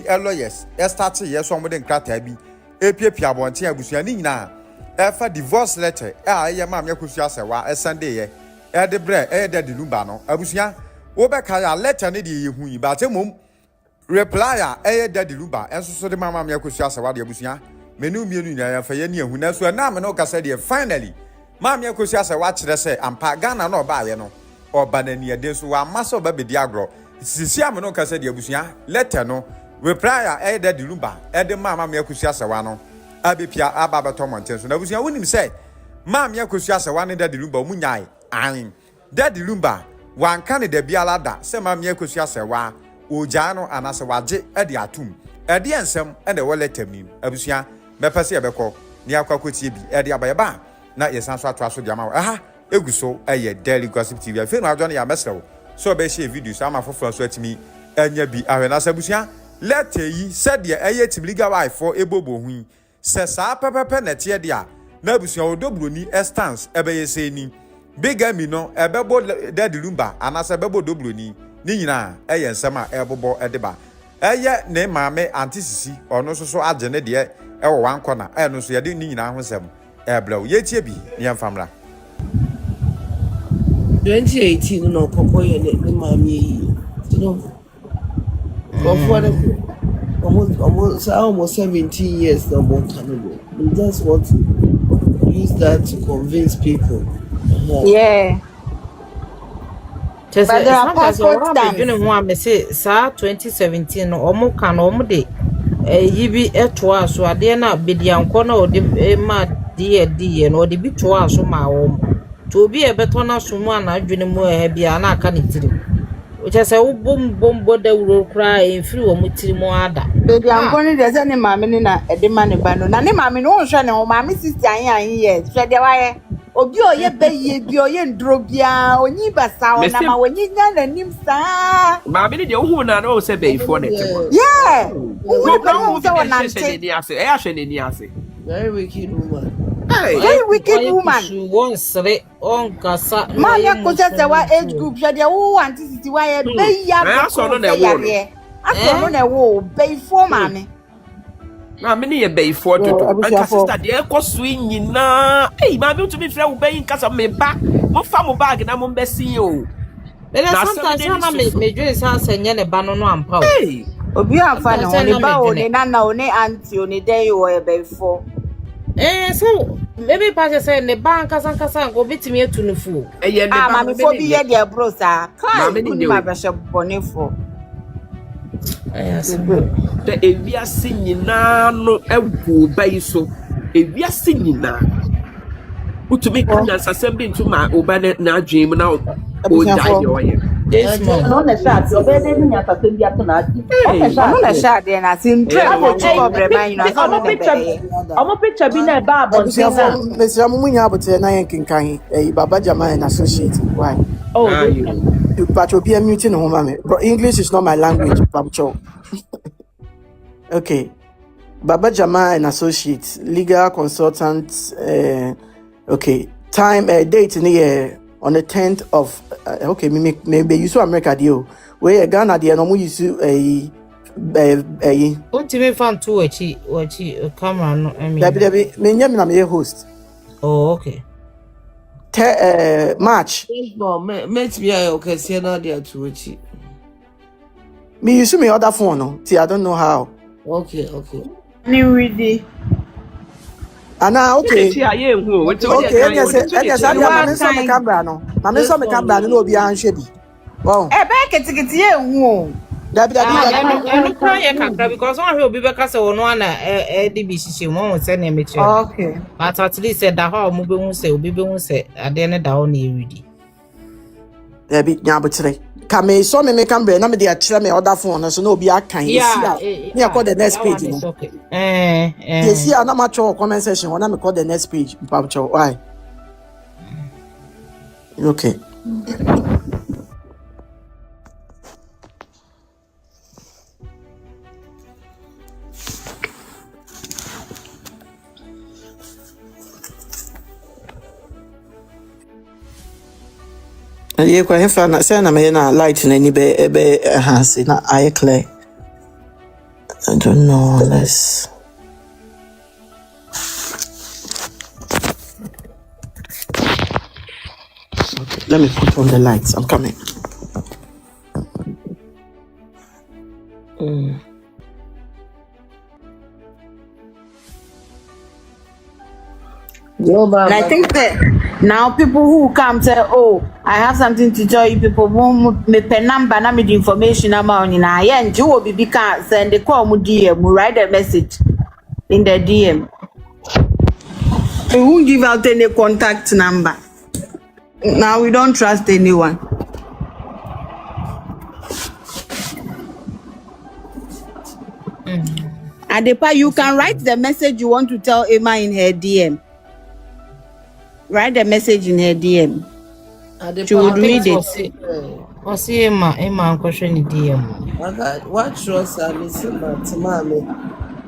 lawyers start yes one modern crata bi epia bonte abusua ni nyina efa divorce letter ye mam Akosua Serwaa Sunday ye de bre de dilumba no abusua wo be ka ya letter ne de ye hu yi ba te mom reply ye de dilumba enso so de mam Akosua Serwaa de abusua menu mienu nyina ya fa ye ne hu na so na me no ka say de finally mam Akosua Serwaa kire say ampa Ghana no ba ye no oba na ni ade so wa maso ba be di agro sisi am no ka say de abusua letter no reply de dilumba de mam Akosua Serwaa no abepia ababa tomonten so na busia wonim say mam Akosua Serwaa ne daddy lumba omunyai an daddy lumba wanka ne da biala da say mam Akosua Serwaa oja no anase waje ade atum ade ensem ene woletam nim abusia mepese yebekọ ni akwakotie bi ade abayeba na yesan so atwa so de ama aha eguso eye Daily Gossip TV afi no adwo ne ya mesrew so be share video so ama foforo so atimi anya bi ahwena sabusia let yi said ye eye tibliga wife for ebobo hu se sa pepepe netie dia na abusia odobroni estance ebeye se ni bigami no ebebo daddy lumba anase ebebo dobroni ni nyina eye nsem a ebobo edeba eye ne maame antisisi ono so age ne de ewo wanko na no so yede ni nyina ho sem eblaw ye tie bi ne yamfamra 2018 no kokoye ne maame yi no almost 17 years no more cannibal. We just want to use that to convince people. Yeah. But there are passport stamps. You know what I say? Sa 2017 no omo kan omo de yibi etoa so ade na bedianko na ode ma de no ode bi toa so ma wo to obi e beto na so mu ana adwene mu bia na aka ne tiri oche se wo bombo da wuro kra enfiri wo mutiri mu ada Bedianko ni de se ne maame ni na ede ma ne ba no na ne maame no hwe ne ho maame sister an ye hwe de waye obi oye beye bi oye ndro bia onyi basa ona ma wonyi nya nanim sa maame ni de hu na no se beyfo ne tebo yeah no problem se wona nte e ahwe ne ni ase Very wicked woman. Hey, very wicked woman. Wonsre on kasa Man Akosua Serwaa age group hwe de wo anticity waye beya aso no na wo aso no na wo beyfo maame na me ne ye beyfo dodo anka sister de ekoso nyina maame utumi frɛ wo beyin kasa me ba mo fa mo bag na mo mbesi o na sometimes na me dwe san senye ne ba no no ampa o obi afa ne ho ne ba o ne nana o ne auntie o ne den o e beyfo so maybe pass say ne ba kasa go bitimi etu no fu ne ba maame fo bi ye de bro sa maame ni ma behye bonefo the ewiase nyina no ewu bayi so ewiase nyina utumi kunya sasem bi ntuma oba na adwem na o dai oye no na shot oba de nya sasem bi atona adi no na shot de na sim travel to problem you know omo picture bi na ba abon Mr. Mumunya abote na yenkinkan Baba Jama and associate why but you'll be a muting home, bro. English is not my language, Pamcho. Okay. Baba Jama and Associates, legal consultants. Okay. Time, date in the year on the 10th of. Okay, maybe you saw America deal. Where Ghana dear no you see a. Ultimate fan to a camera. No, I mean. Me host. Oh, okay. March. No, met me okay, see no there to it. Me use me other phone no. See, I don't know how. Okay. ni ready Ana okay. ti aye hu Okay, yes, I am so me camera no. Mama so me camera no obi anhwe bi. Wow. Be ketikiti ye hu o Dabi. I can't hear because one will be because on one DBC won't send him. Okay. But at least said that how movie won't say, be won't say, at the end down already. Dabi, Yabutre. Come, so me camera, na me dey atire me other phone, so no be a kind. Yeah, me call the next page. Okay. You see, I'm not sure comment section. When I call the next page, why? Okay. You kwa hefa na say na me na light na ni be enhance na eye clear. I don't know unless. Okay, let me put on the lights. I'm coming. Yo, And I Baba. think that now people who come say, "Oh, I have something to tell you," people won't me pen number, na me the information about you. Now, yeah, and you will be can send the call mu DM, mu write a message in the DM. We won't give out any contact number. Now we don't trust anyone. Adepa, you can write the message you want to tell Emma in her DM. Write the message in her DM. She would read it. Osi Emma nkoshe ni DM. What trust I miss Mami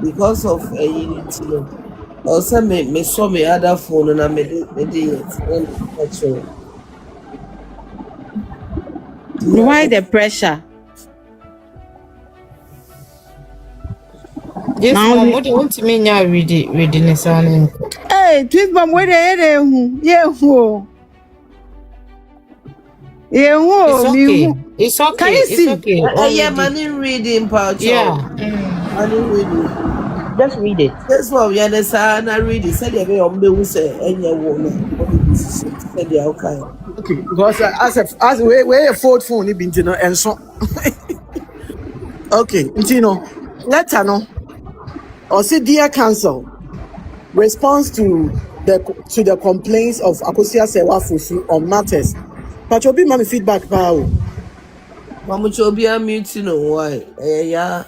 because of a unity. Also, me saw me other phone and I made it. Why the pressure? Yes, Now mom, we- what do you want to mean? Yeah, reading this one. Hey, twist bomb, where the yeah, who? Yeah, who? It's okay. Can you It's see? okay. Yeah, money reading part. Yeah. Money reading. Just read it. That's why we understand. I read it. Said you on me who say any woman. Said you okay. Okay, because as we a phone ni binti no and so. Okay, Ntino, letter no. Or say dear council, response to the complaints of Akosua Serwaa Fosu on matters. But you'll be my feedback, pal. Mama Chobia muting why? Yeah.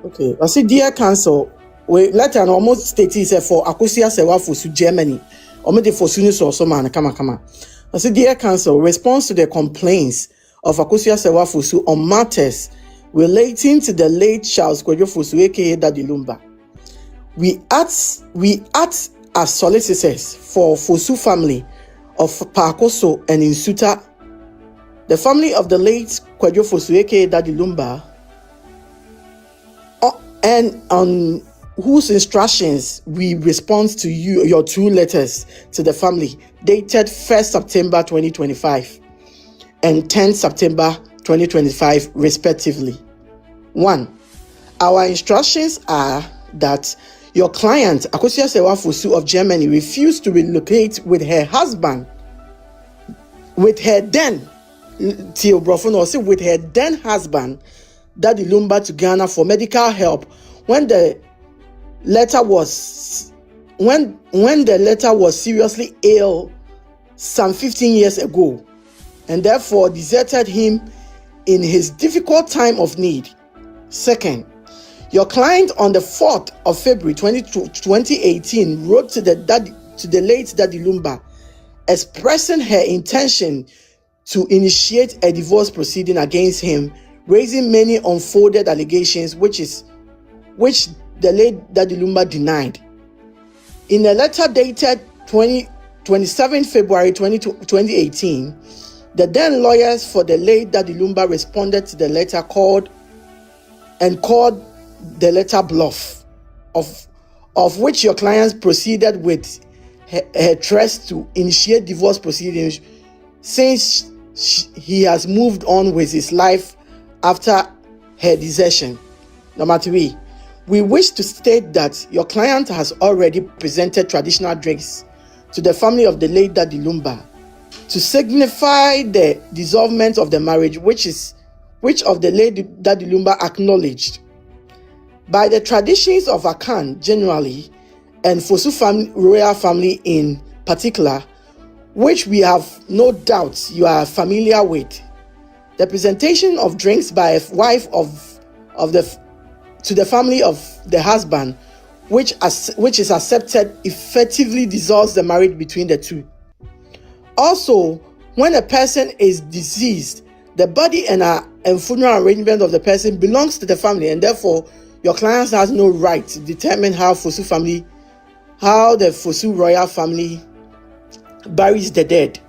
Okay, I say dear council, we letter no almost stated for Akosua Serwaa Fosu Germany. Or maybe for Sunnis or some man, come on. I say dear council, response to the complaints of Akosua Serwaa Fosu on matters relating to the late Charles Kwadwo Fosu, aka Daddy Lumba. We act as solicitors for Fosu family of Akosua and Insuta, the family of the late Kwadwo Fosu, aka Daddy Lumba, and on whose instructions we respond to your two letters to the family dated 1st September 2025 and 10th September 2025 respectively. 1. Our instructions are that your client, Akosua Serwaa Fosu of Germany, refused to relocate with her husband, with her then husband, Daddy Lumba, to Ghana for medical help when the letter was seriously ill some 15 years ago, and therefore deserted him in his difficult time of need. Second, your client on the 4th of February 2018 wrote to the late Daddy Lumba expressing her intention to initiate a divorce proceeding against him, raising many unfounded allegations which the late Daddy Lumba denied. In a letter dated 27 February 2018, the then lawyers for the late Daddy Lumba responded to the letter called the letter bluff, of which your clients proceeded with her threats to initiate divorce proceedings since he has moved on with his life after her desertion. Number 3, we wish to state that your client has already presented traditional drinks to the family of the late Daddy Lumba to signify the dissolvement of the marriage, which of the late Daddy Lumba acknowledged. By the traditions of Akan generally, and Fosu royal family in particular, which we have no doubt you are familiar with, the presentation of drinks by a wife to the family of the husband, which is accepted, effectively dissolves the marriage between the two. Also, when a person is deceased, the body and funeral arrangement of the person belongs to the family, and therefore your client has no right to determine how the Fosu royal family buries their dead.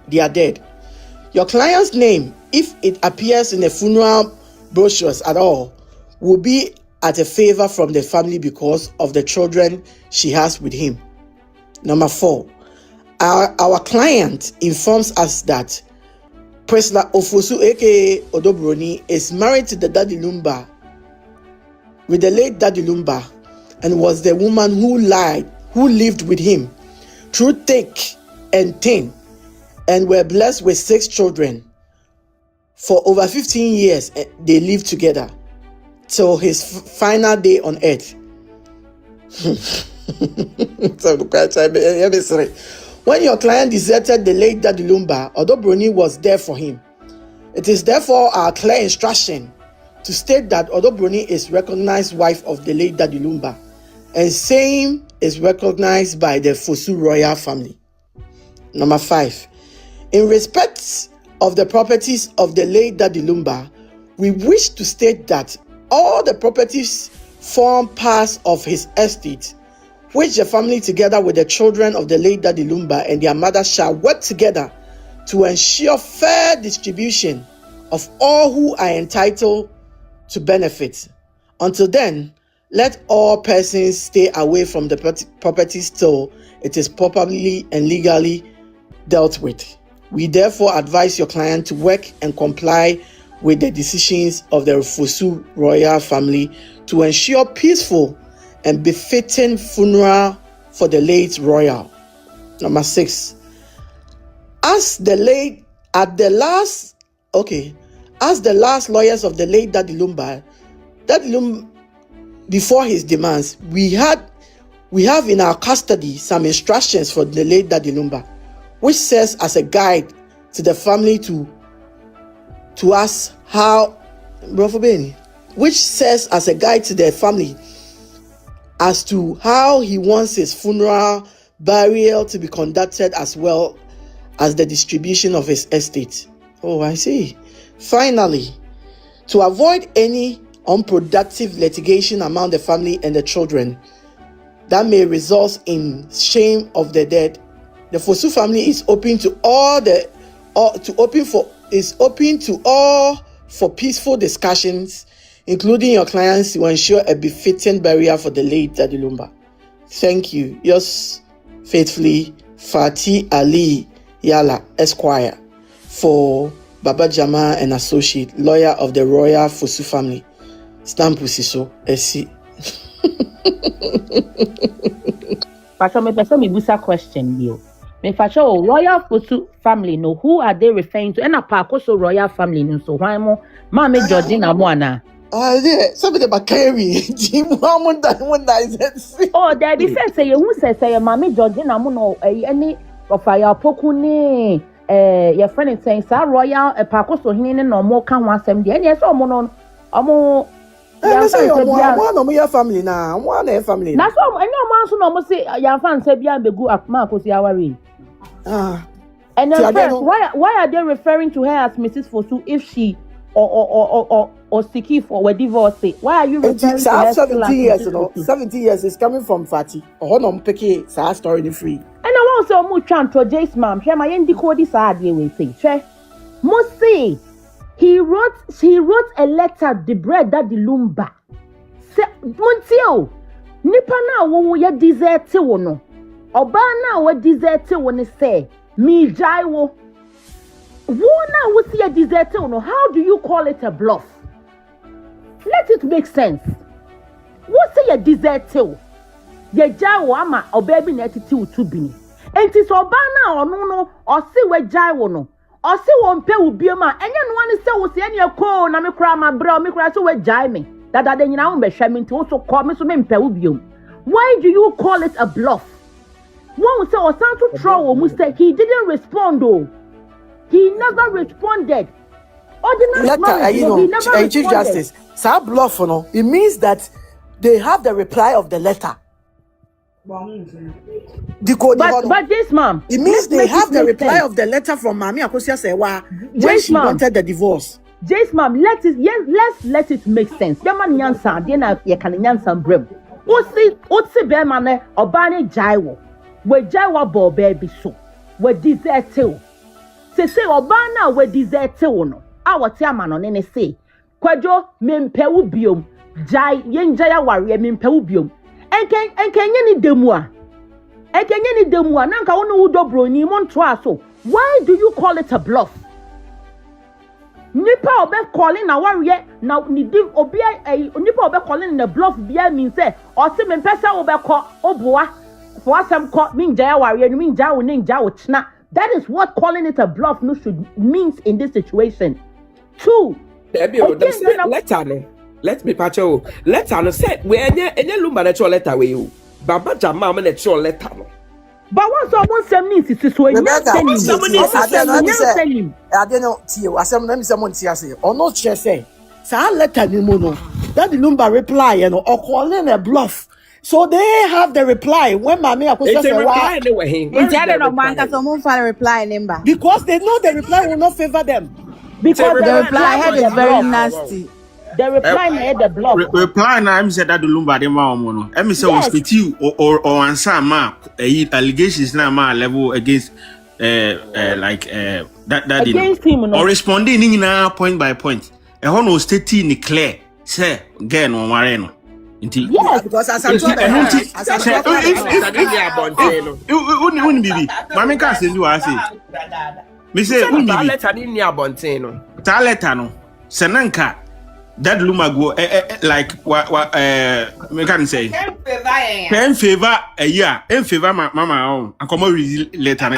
Your client's name, if it appears in the funeral brochures at all, will be at a favor from the family because of the children she has with him. Number 4, our client informs us that Priscilla Ofosu, aka Odobroni, is married to the Daddy Lumba, with the late Daddy Lumba, and was the woman who lived with him through thick and thin, and were blessed with 6 children. For over 15 years, they lived together till his final day on earth. When your client deserted the late Daddy Lumba, Odobroni was there for him. It is therefore our clear instruction to state that Odobroni is recognized wife of the late Daddy Lumba, and same is recognized by the Fosu royal family. Number 5, in respect of the properties of the late Daddy Lumba, we wish to state that all the properties form parts of his estate, which the family together with the children of the late Daddy Lumba and their mother shall work together to ensure fair distribution of all who are entitled to benefit. Until then, let all persons stay away from the properties till it is properly and legally dealt with. We therefore advise your client to work and comply with the decisions of the Fosu royal family to ensure peaceful and befitting funeral for the late royal. Number 6, as the last lawyers of the late Daddy Lumba, before his demands, we have in our custody some instructions for the late Daddy Lumba, which serves as a guide to the family to us how, which serves as a guide to the family as to how he wants his funeral, burial to be conducted, as well as the distribution of his estate. Oh, I see. Finally, to avoid any unproductive litigation among the family and the children that may result in shame of the dead, the Fosu family is open to all for peaceful discussions, including your clients, to ensure a befitting burial for the late Daddy Lumba. Thank you. Yours faithfully, Fati Ali Yala, Esquire, for Baba Jama and Associate, lawyer of the Royal Fosu family. Stamp Usiso, Esi. Pacho, me person me busa question you. Me Pacho, Royal Fosu family, no, who are they referring to? And a Pakoso Royal family, no, so why mo? Mama Georgina Moana. Yeah, somebody about carry. Oh, there be say you who say Mama Georgina Mono, any of our pokuni, your friend is saying, Sir Royal, a Pacoso Hinin, no more can one sem, and yes, or mono, or one family now, one family. That's all. I know man so almost say your fan said beyond the good at Marcos Yawari. And then first, why are they referring to her as Mrs. Fosu if she or Siki for a divorce? Why are you referring to her 70 years, you know? 70 years is coming from Fati. Or no peke sa story the free. And I want so much chant to Jace ma'am. Share my endi code this idea we say. Share. Must say he wrote a letter the bread that the Lumba. Se Montio. Nipa na wo ye desert wo no. Oba na wo desert wo ne say me jai wo. Wo na wo see a desert wo no. How do you call it a bluff? Let it make sense. What say a desert wo? Ye jai wo ama obabi na etiti wo tubini. Enti so oba na ono no o se we jai wo no. O se wo mpe wo bioma enye no ane se wo se ene ko na me kra ma bra me kra se we jai me. Dada de nyina wo be hwa me nti wo so call me so me mpe wo biom. Why do you call it a bluff? One will say or sound to throw or mistake. He didn't respond though. He never responded. Chief Justice, sir bluff, no, it means that they have the reply of the letter. But this ma'am, it means they have the reply of the letter from Mami Akosua Serwaa when she wanted the divorce. Yes, ma'am, let's let it make sense. The man nyansa, de na ye kan nyansa brem. Otsi be man obane jaiwo. We jaiwa bo baby so. We desert o. Se obana we desert o no. Awoti ama no ne say. Kwadwo mempe wo biom. jai yenjaya wari emimpewu biom enkenye ni demua nanka wonu udo broni monto aso. Why do you call it a bluff? Nipa obe calling na warrior na ni div obi nipa obe calling na bluff bia mean say o se me pesa obe call oboa for some call mean jaya warrior mean jawo ninja wo chna. That is what calling it a bluff no should means in this situation. 2. Letter no. Let me patch you. Letter no say we any lumba na letter we you. Baba Jama me na letter no. But once someone send me to so you tell him. I don't know to I say me someone say or not say sa letter ni mo no. That the number reply or calling a bluff. So they have the reply when Mami Akosua say reply number. Because they know the reply will not favor them. Because the reply head is very nasty. The reply made the block. Reply na I'm said that the lumba de ma omo no. Emi say we state you or answer ma allegations na ma level against that against him no. Or responding ni na point by point. E ho no state ni clear say girl no ware no. Yes, because as I'm talking uni bibi. Mami ka say you are say. Me say uni bibi. Letter ni abonten no. Ta letter no. Senanka that luma go like me can say in favor a year in favor mama on and come read letter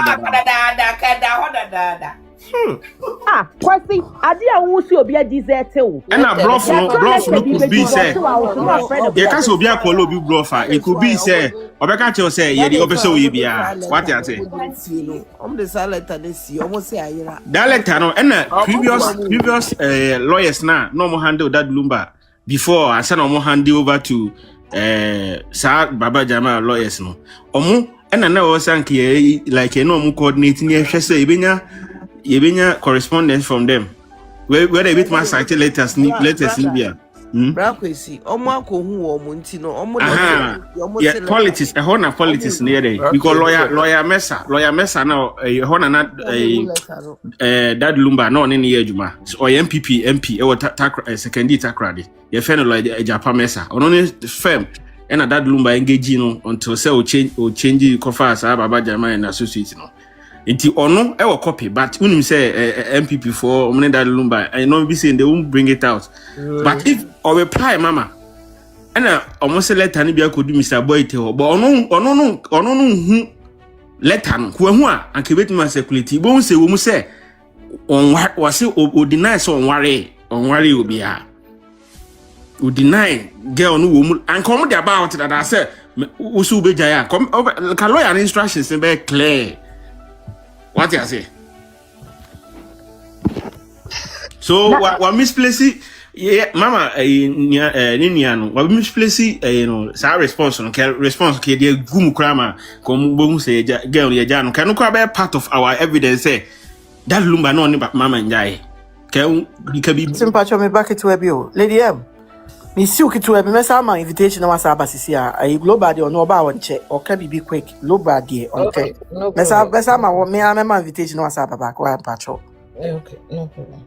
Kwasi ade a wo si obi a desert o and a bluff no could be say you can so be a call obi bluffer it could be say obeka tell say ye the obeso we bia what you say the letter they see almost say ayira that letter no and previous lawyers now no more handle that lumba before I send no more hand over to Sir Baba Jama lawyers no omo and na was sank like no more coordinating ye say Yebenya correspondence from them. Where they bit my site letters Libya. Brakwesi, omo akohu omo nti no omo yeah, politics, a honor politics near there. Because lawyer Mesa now a honor not that lumba no any ejuma. Or MP or second takradi. Your friend like a Japan Mesa. On only firm and that lumba engaging until say or change the confers Baba Jama and associates no. Inti ono e copy but unim say MPP for omne that lumba I know be saying they won't bring it out but if or reply mama and almost letter ni bia kodu Mr. Boy te ho but ono no hu letter no hu a anke betuma security bo say wo mu say on was o deny so on worry obi a o deny girl no wo mu and come there about that I say wo su be jaya come can lawyer instructions be clear. What you say? So what misplace yeah mama niano what misplace you know sa response no response ke dey gum krama kom bo say girl ya jano can no be part of our evidence say that lumba no ni mama njai ke bi Simpacho me back to ebio lady M me si ukitu ebi me sa ma invitation na wasa abasisi a global dey no ba won che o ka bibi quick global dey on te me sa ma wo me ma invitation na wasa baba ko pacho okay no problem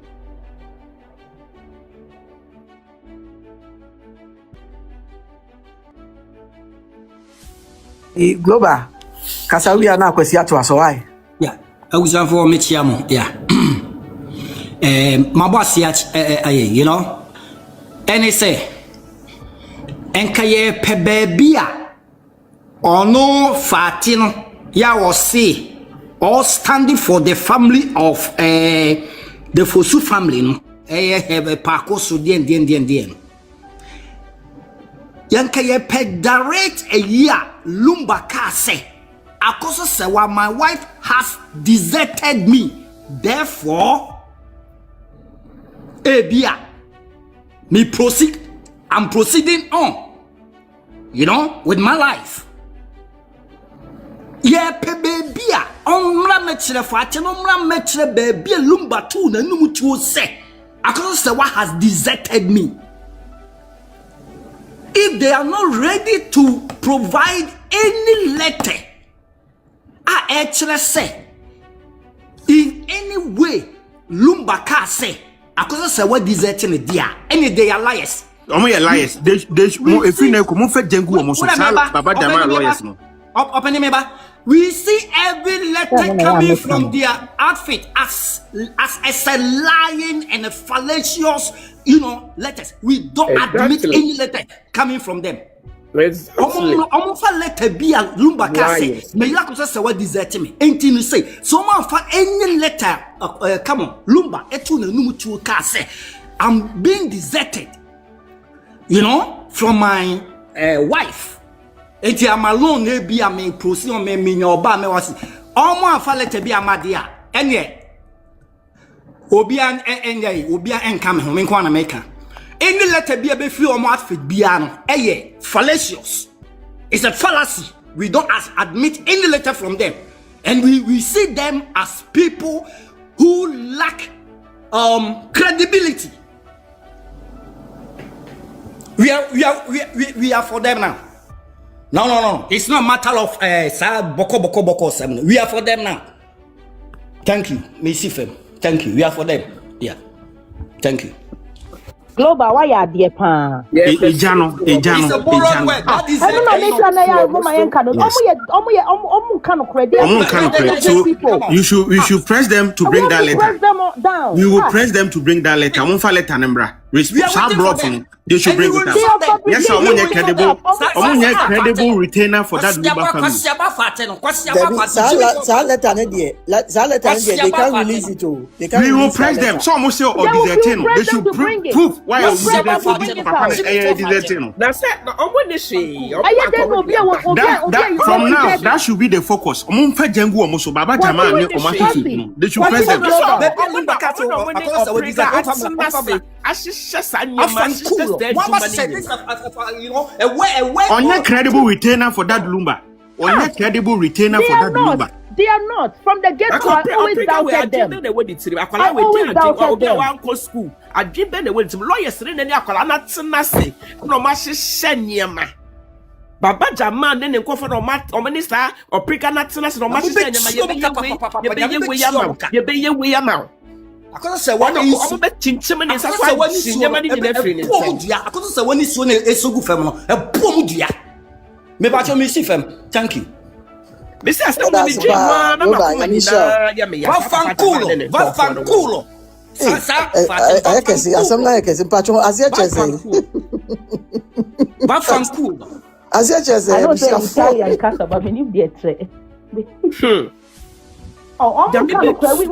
global kasawia na kwesi ato aso why yeah awusan for me chiamo yeah my boss you know and say enkaye pebebia ono fatino ya was all standing for the family of the Fosu family no have a Akosua den yankaye pe direct a year lumba ka say Akosua Serwaa my wife has deserted me therefore ebia me proceed I'm proceeding on you know with my life yeah baby on mra mechire fate no mra mechire baby lumba tu na num tu say Akosua Serwaa has deserted me if they are not ready to provide any letter I actually say in any way lumba ka say Akosua Serwaa deserting it there any they are liars Omo ye liars. They if you know come for jengu omo so Baba Jama lawyers no. Open member. We see every letter coming from their outfit as a lying and a fallacious, letters. We don't admit any letter coming from them. Omo fa letter be a Lumba Kase. Me la kusa sewa desert me. Ain't you say? Someone for any letter. Come on, Lumba. Etu na numu tu Kase. I'm being deserted. From my wife. Eti am alone na bi am proceed on me nya oba me was omo afa letter bi amadia enye obi an enka me ho me nko na make any letter bi be free omo outfit bia no fallacious. It's a fallacy. We don't admit any letter from them, and we see them as people who lack credibility. We are for them now. No. It's not a matter of boko 7. We are for them now. Thank you, Missy Fem. Thank you. We are for them. Yeah. Thank you. Global, why are dear pa? Ejano. It's a borrowed word. That is I don't know. So you should press them to bring that letter. Press them down. We will press them to bring that letter. Won't letter number. They should bring it down. Yes, I'm credible retainer for that Lumba family. They can't release it. We will press them. So almost say they should prove why I will be there for deserting. That's it. From now, that should be the focus. Baba Jama, they should press them. On your credible retainer for that Lumba. They are not. From the get-go, I always doubted them. I always doubted them. School. I give them the way to lawyers in any akola na tnase. No ma hyehyɛ Baba Jama ne nkofo no o minister o prika na tnase no ma hyehyɛ nyama ye be ye ama. Akoso se wani o be chinchim ne sa kwa nyama ni na free ne. Akoso se wani so na esogu fam no e bom dua. Me ba cho me si fam. Thank you. Mr. Aston, we dream man. Vafanculo. I can see. As I'm like, as in Patron, as yet, Vafanculo. As yet, I don't say I'm sorry and cast about me if they're tray. We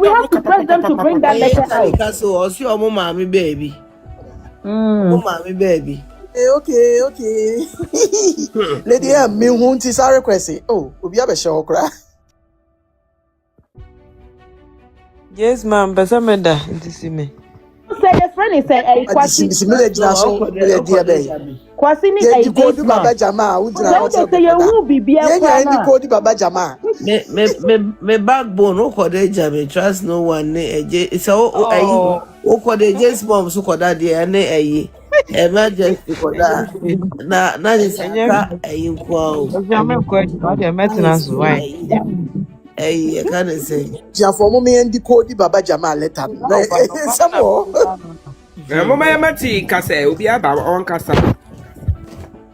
have to press them to bring that letter out. So, your mommy baby. Mommy baby. Okay. Lady M, me won't is our request. Oh, we have a show cry. Yes, ma'am, but some of that to see me. Say your friend is a Kwasi. You go to Baba Jama. Baba Jama. Me backbone, me trust no one. It's all the James Bomb, so called that day, emergency for that. Now is a maintenance. Why? I can't say. For me and the code Baba Jama letter. Some more. Mama Mati Kase, Ubia Baba on Casa.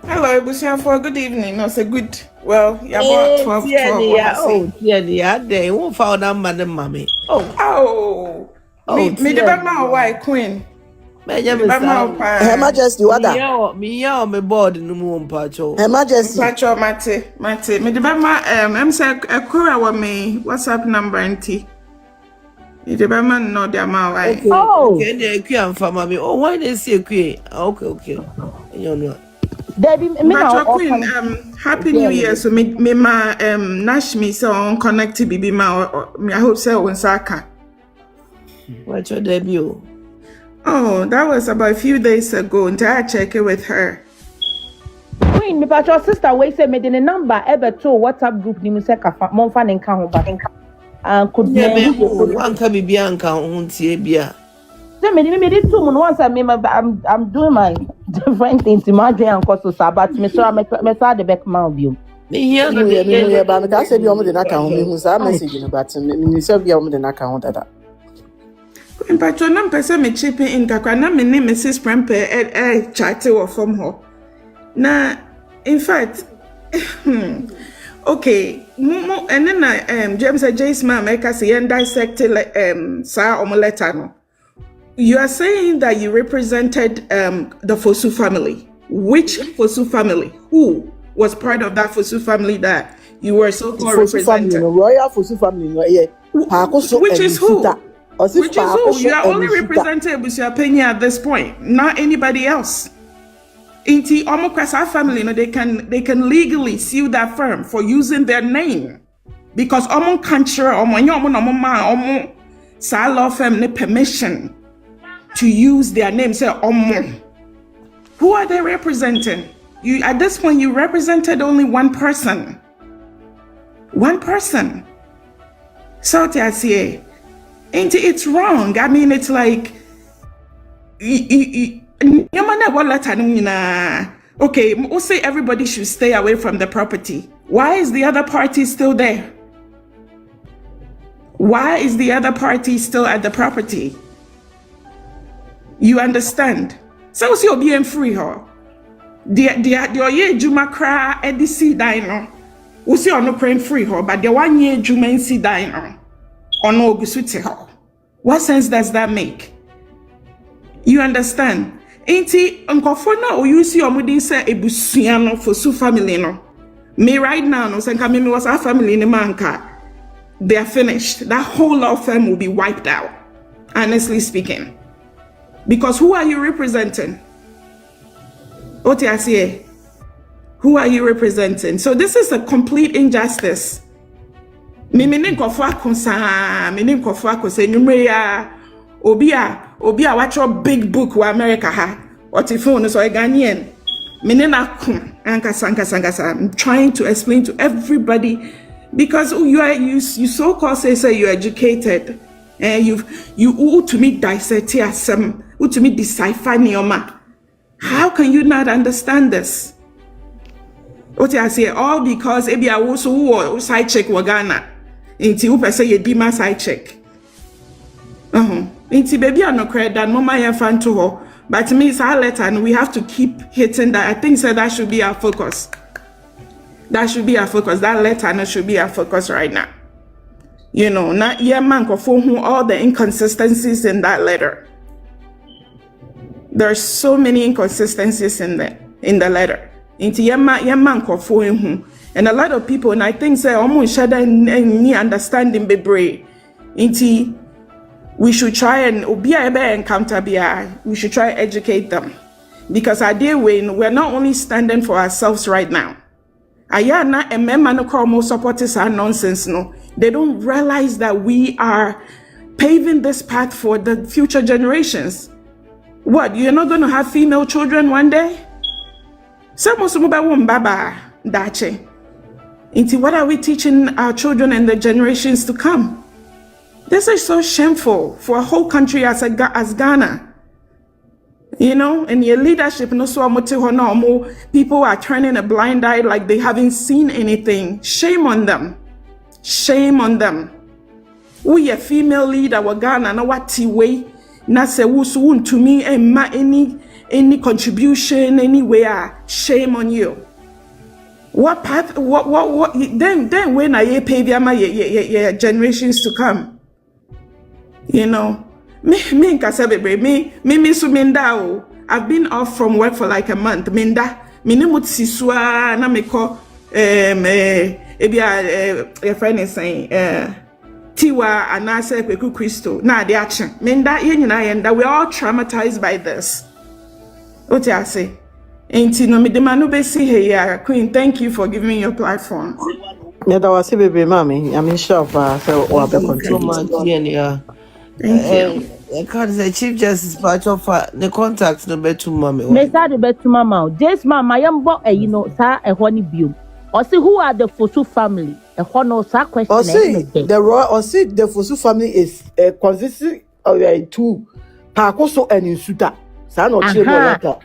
Hello, Bushia, for good evening. No, say good. Well, you're about 12. They won't found out, Madam Mammy. Me the Batman, why, Queen? Her Majesty, what that? Me board in the moon, Pacho. Her Majesty, Pacho, Mate. Me the Batman, I'm saying a Kura with me. WhatsApp number and tea. The Batman, no, the amount. Can you queue for mommy? Oh, why they see a queue? Okay. You know. Queen, Happy New Year. So me ma Nash me so on connected baby ma. I hope so on Saka. What's your debut? Oh, that was about a few days ago. Until I check it with her. Queen, me but your sister we say me the number ever to WhatsApp group ni say ka mon fa nka ho ba. Could me one can be Bianca on Tibia. So me did 2 months once I'm doing my different things in my dream and Akosua, but me so me saw the back mouth view. Me here but I said you almost not count me who's a message but me say you almost not count that. In patronum person me chipping in kakwana me name Mrs. Prempe chatty or from her. Na in fact okay, and then James Jace ma make us dissect sa omeleta no. You are saying that you represented the Fosu family. Which Fosu family? Who was part of that Fosu family that you were so-called representing? Family, Royal Fosu family, Which is who? Which is who? You are only representing Abusia Penny at this point, not anybody else. Inti Omokwasa family, they can legally sue that firm for using their name because Omo country Omo sa law firm ne permission to use their name. Say Omo. Who are they representing? You at this point you represented only one person. One person. So it's wrong. I mean, it's like okay, we'll say everybody should stay away from the property. Why is the other party still there? Why is the other party still at the property? You understand? So you'll be free her. The ye juma kra edisi dino. We see on no crane free her, but the 1 year juma in si dino. Or no gusute her. What sense does that make? You understand? Ain't unkofona or you see omudin say ebusiano for su family no. Me right now no senka me was our family in the manka. They are finished. That whole law firm will be wiped out. Honestly speaking. Because who are you representing? Otiasie. Who are you representing? So this is a complete injustice. Meaning kofwa konsa, meaning kofwa konsa numrea obia watch your big book wa America ha. What if phone so Ghanaian? Meaning I'm trying to explain to everybody because you so-called say you're educated and you to me dissect some to me decipher nioma. How can you not understand this? What I say all because ebi I also side check Wagana. Inti upe say ye dima side check. Inti baby no credit that mama ya fan to her. But to me it's our letter and we have to keep hitting that. I think so that should be our focus. That should be our focus. That letter should be our focus right now. You know, not yeah man who all the inconsistencies in that letter. There are so many inconsistencies in the letter. Inti yema nkofo ehu. And a lot of people, and I think say almost share any understanding be brave. Inti we should try and encounter we should try and educate them. Because our day when we're not only standing for ourselves right now. Ayana and member no call supporters are nonsense no. They don't realize that we are paving this path for the future generations. What, you're not going to have female children one day? What are we teaching our children and the generations to come? This is so shameful for a whole country as Ghana. You know, and your leadership, people are turning a blind eye like they haven't seen anything. Shame on them. Shame on them. We a female leader, Ghana, no what way. Na se wusu to me and ma any contribution anywhere. Shame on you. What path? What? Then when I pay your generations to come. You know, me sumenda. I've been off from work for like a month. Minda, minimut siswa na me ko a friend is saying Tiwa anase kweku Christo na de action. Minda yenina yenda we all traumatized by this. What I say? Ain't no me demanu be see here. Queen, thank you for giving me your platform. Yeah, that was baby mommy. I'm sure so what be contribute. Thank you. I can't say Chief Justice part of the contact no better mommy. Me say the better mama. Just mama yambo you know sa e ho ni biom. Or see who are the Fosu family? A honor question. Or see the Fosu family is consisting of two Akosua and Insuta.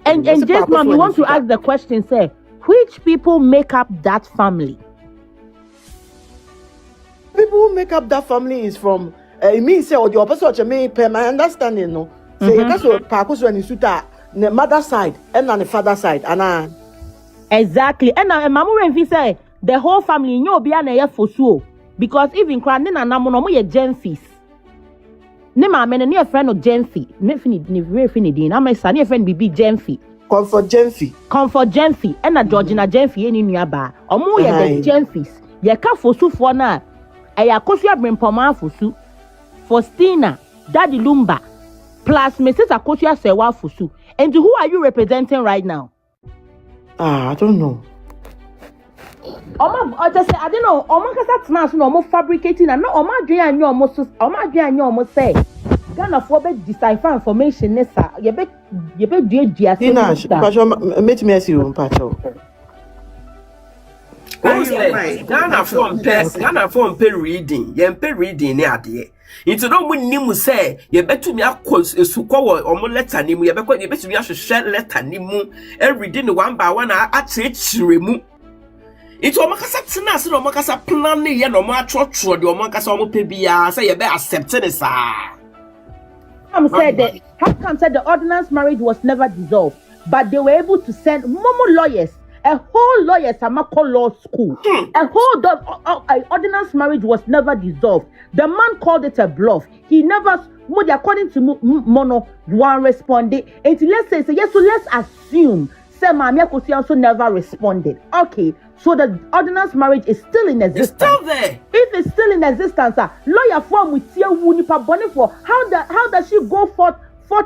And just mom, you want to ask the question, say, which people make up that family? People who make up that family is from it means say or the opposite me per my understanding no. Say you so Akosua ni suta the mother side and on the father side and exactly. And mama when say the whole family nyo obi na ye fosuo because even cry ne nanamu no mo ye Gemfis. Ne mama ne ne friend of Gemfi. Me fini din. Am say ne friend bibi Gemfi. Comfort Gemfi. And na Georgina Gemfi eni nua ba. Omo ye the Gemfis. Ye ka fosufo na aya Akosua brempoma fosu. Faustina, Daddy Lumba, plus Mrs. Akosua Serwaa fosu. And who are you representing right now? I don't know. I just say I don't know. Oma kasa tnas no mo fabricating and no oma dwen anyo omo say. Ghana for be decipher information nessa. Ye be dua Tina, meet me as you pacho. Ghana form pay reading. Yen pay reading ne ade. Into no mu nimu say ye betu me akos esukwa wo omo letter nimu ye betu me ahwehwe letter nimu every day one by one achechire mu. Into omo kasa tena se no omo kasa plan ye no omo atrotro de omo kasa omo pe bia say ye be accept this said that how come said the ordinance marriage was never dissolved, but they were able to send momo lawyers, a whole lawyers Amako law school, a whole ordinance marriage was never dissolved. The man called it a bluff. He never, according to Mono, one responded. And let's say yes, so let's assume Mami Akosua also never responded. Okay, so the ordinance marriage is still in existence. It's still there. If it's still in existence, lawyer form with Tia Wunipa Bonifor, how does she go forth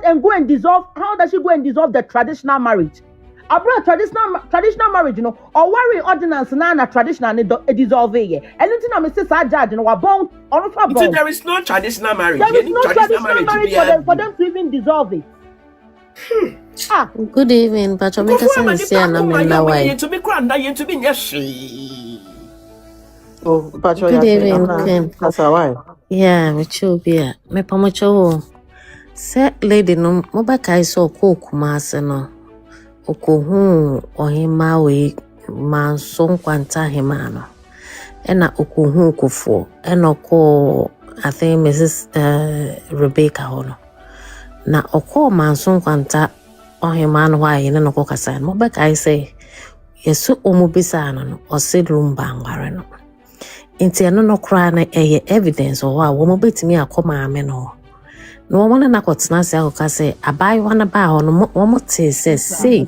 and go and dissolve? How does she go and dissolve the traditional marriage? Abroad traditional marriage, or worry ordinance na traditional dissolve here. Anything I'm saying, judge, we're bound or not bound. There is no traditional marriage. There is no traditional marriage for them to even dissolve it. Good evening, but make us understand. To be grand, to be good evening, yeah, which will be me pamocho. Say, lady, no, Mobaka is so cook, master. Okuhu ohima we manson kwanta himano ena okuhu kufo ena ko I think Mrs. Rebecca hono na oko manson kwanta ohimano wa ina no kasa mo be kai say yesu omubisa no o se lumba ngware no nti eno no kra na eye evidence o wa wo mo betimi akoma ame no no woman na kwotena se akoka se abai wana ba ho no wo te se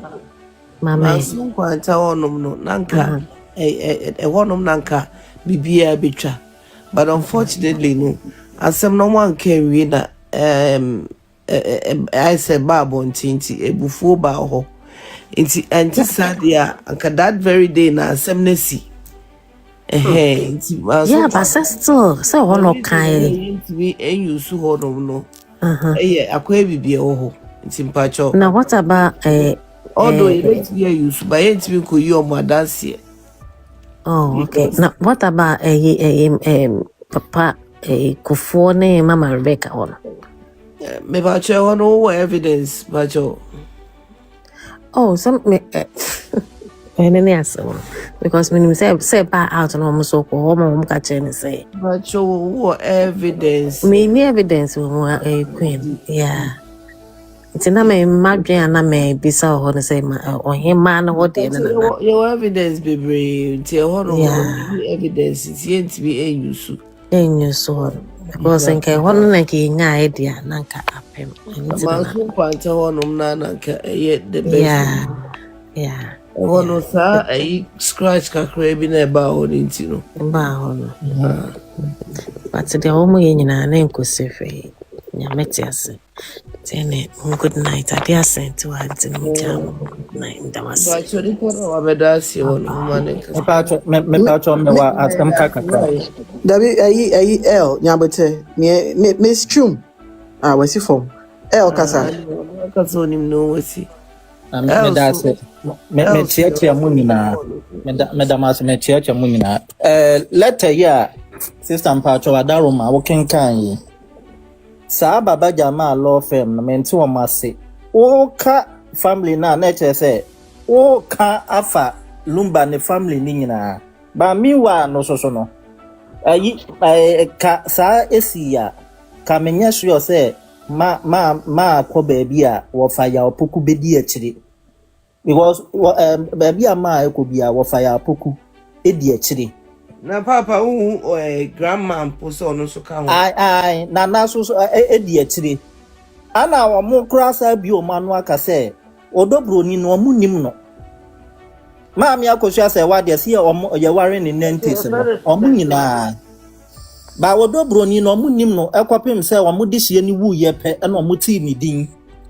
mama so kwanta wonum no nanka wonum nanka bibia betwa but unfortunately no asem no one can we na I said babo ntinti ebufuo ba ho nti anti sadia anka that very day na asem na si yeah, but still so hono kai we use honum no akwa bibia ho nti mpacho now what about although it be use but it be ko you omo adanse oh okay now what about papa Kufuor ne mama Rebecca hono me bacho no evidence bacho oh some me any answer because when you say back out and almost so home catch and say but what evidence me evidence queen yeah it's na me madrian na me bisa ho no say or him man what dey na your evidence baby tell ho no evidence it's yet to be use because nke ho no na ke nya idea na nka apem ma so kwanta ho no na nka the best yeah ono sa scratch kakra bi na ba ho nti no ba ho no but the home nyina na nkosefe nyametiase tene good night adia sent to auntie mjam na ndamasi ba chori ko wa bedasi ono mane me pacho me wa askam kakaka dabi ayi el nyabote me miss chum wasi form el kasa onim no wasi me dase me tiatia munina me damas me tiatia munina letter ya sister mpacho adaroma wo kenkan yi sa baba jama law firm na menti wo mase wo ka family na che say wo ka afa lumba ne family ni nyina ba mi wa no so no ayi ka sa esi ya Kamenya sure say ma ko baby a wo fire opoku bedi akire because baby a ma ekobia wo fire opoku edi akire na papa grandma mposo no so ka ho ai na so edi akire ana wo mo krasa bi o manu aka say odobroni no mu nim no maami Akosua say wa de se ye ware ni nantes no omu nyina ba odobroni no mu nim no ekwapem say wo mo de hye ni wu ye pe na wo ti ni din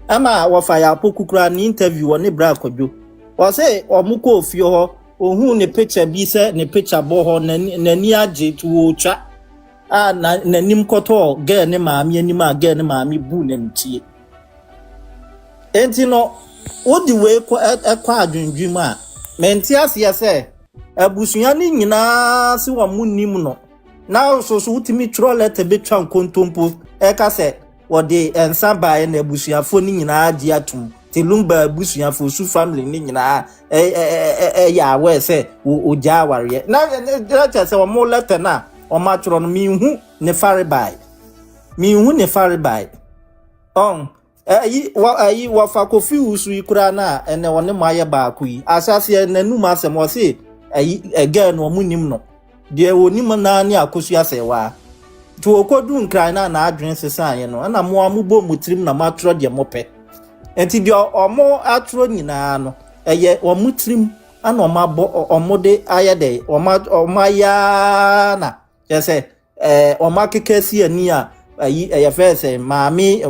ama wo fa ya pokukura ni interview ne bra kwadwo wo say omu ko ofie ho ohun ne picture bi say ne picture bo ho nani age tu twa na nim koto girl ne maami anim a girl ne maami bu na ntie enti no odi we kwa adwundwum a menti ase say abusua ni nyina se wo mu nim no na so utimi tro letter betwa nkontompo eka se wode ensamba na abusuafo ni nyina agi atum te lumba abusuafo su family ni nyina ya we se oja aware na letter se wo mo letter na o ma tro no mi hu ne faribai on wa fa kofi usu ikura na ene woni maye ba ku yi asase nanum asem wo se again no munim no de woni na ni Akosua Serwaa to okodu nkran na adwen sesan ye no na mo ambo mutrim na matro de mope enti de omo atro nyina no eye omutrim ana omabo omode ayede omaya na yese omakekesi ani a eye fese maami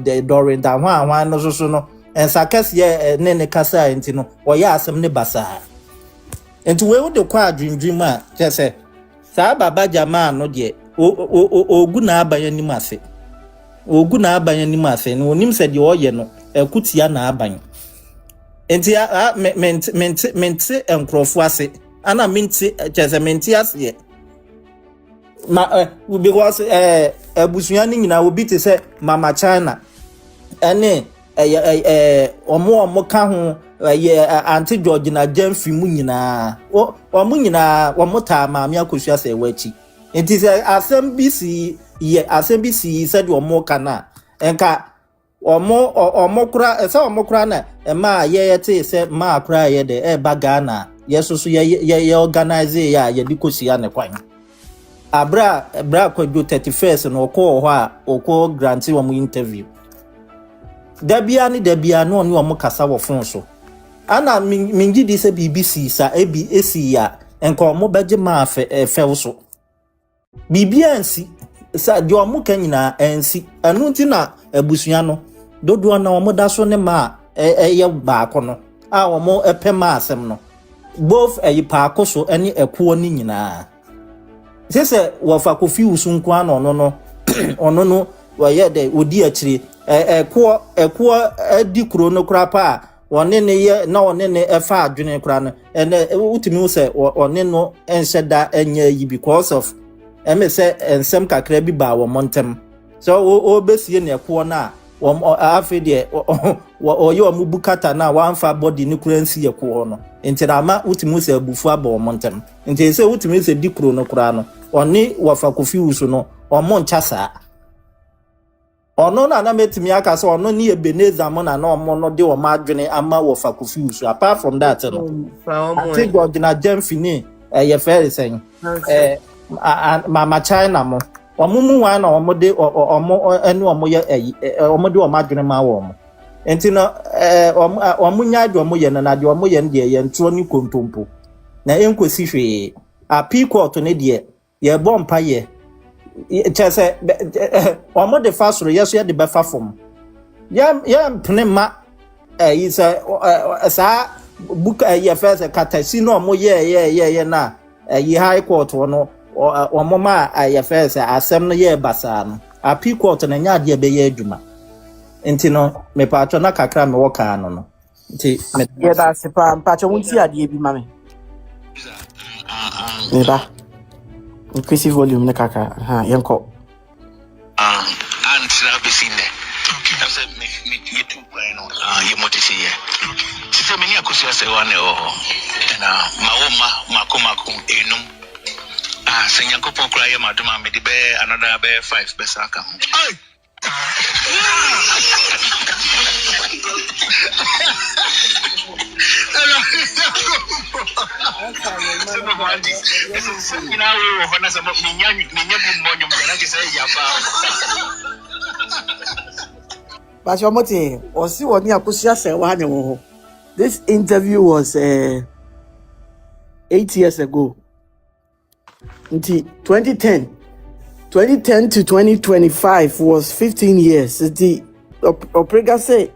de dorin da hwa no so no ensakase ne kasa enti no oya asem ne basa enti we wo de kwa adwindwim a yese sa baba jama no de ogu na abanye ni mase no onim se de oye no ekutia na abanye enti mente enkrofo ase ana mente yese mente ase because abusuya ni nyina obi te se mama China ene omo ka ho anti George na Jamfi mu nyina omo nyina omo ta maami Akosua Serwaa chi enti se asembisi se de omo kana enka omo kura na ma ye te se ma kura ye de baga na yesusu ye organize ya ye dikosia ne kwan abra kwadwo 31st no ko ho a oko granti wo mu interview dabia no ni wo mu kasa wo fon so ana mingi di se BBC sa esi ya enko mo beje ma fe so bibia ansi sa di wo mu kanyina ansi anu nti na abusua no dodo na wo mu da so ne ma ye baako no a wo mu epema asem no both paako so ene ekuo ni nyina sese wafa kofi usunku ano no ono no waye de odi akire ekuo adi kuro no kura pa wone ne ye na wone ne efa adwene kura no ene utimi se wone no enhyeda enya yi because of emese ensem kakra bi ba wo montem so obesie ne ekuo na afi de oye o mubukata na wanfa body ni kura nsi ekuo no entirama utimi se abufu aba wo montem enti se utimi se di kuro no kura no oni wafa kofi usu no omo nchasa ono na metimi aka so ono ni Ebeneza mo na omo no de o ma adwene ama wafa kofi usu apart from that no ati George na Jamfini ye fair sen mama China mo omumu wa na omo de omo enu omo ye omo de o ma adwene ma wo mo enti no omo nya adwo mo ye na de omo ye de ye ntro ni kontompo na enkosi hwe a peacock ne de ye bompa ye chese omo de fasoro yeso ye de befa fom ya mpne ma isa sa buka ye first katasi no omo ye na ye high court no omo ma ye first asem no ye basa no a peacock na nya de be ye adwuma enti no me patro na kakra me woka no nti me ye da se pa patro wonti ade bi mame ba increase volume na kaka ha yenko and trabesinde after me YouTube no ye motisi ye sise me ni Akosua Serwaa ne o na mawoma makoma enum sɛ nyankopɔn koraa yɛ m'adom a mede bɛyɛ another bɛyɛ 5 bɛsa aka ho. But your mother, or see what Akosua Serwaa. This interview was 8 years ago. Until 2010 to 2025 was 15 years. The Oprega say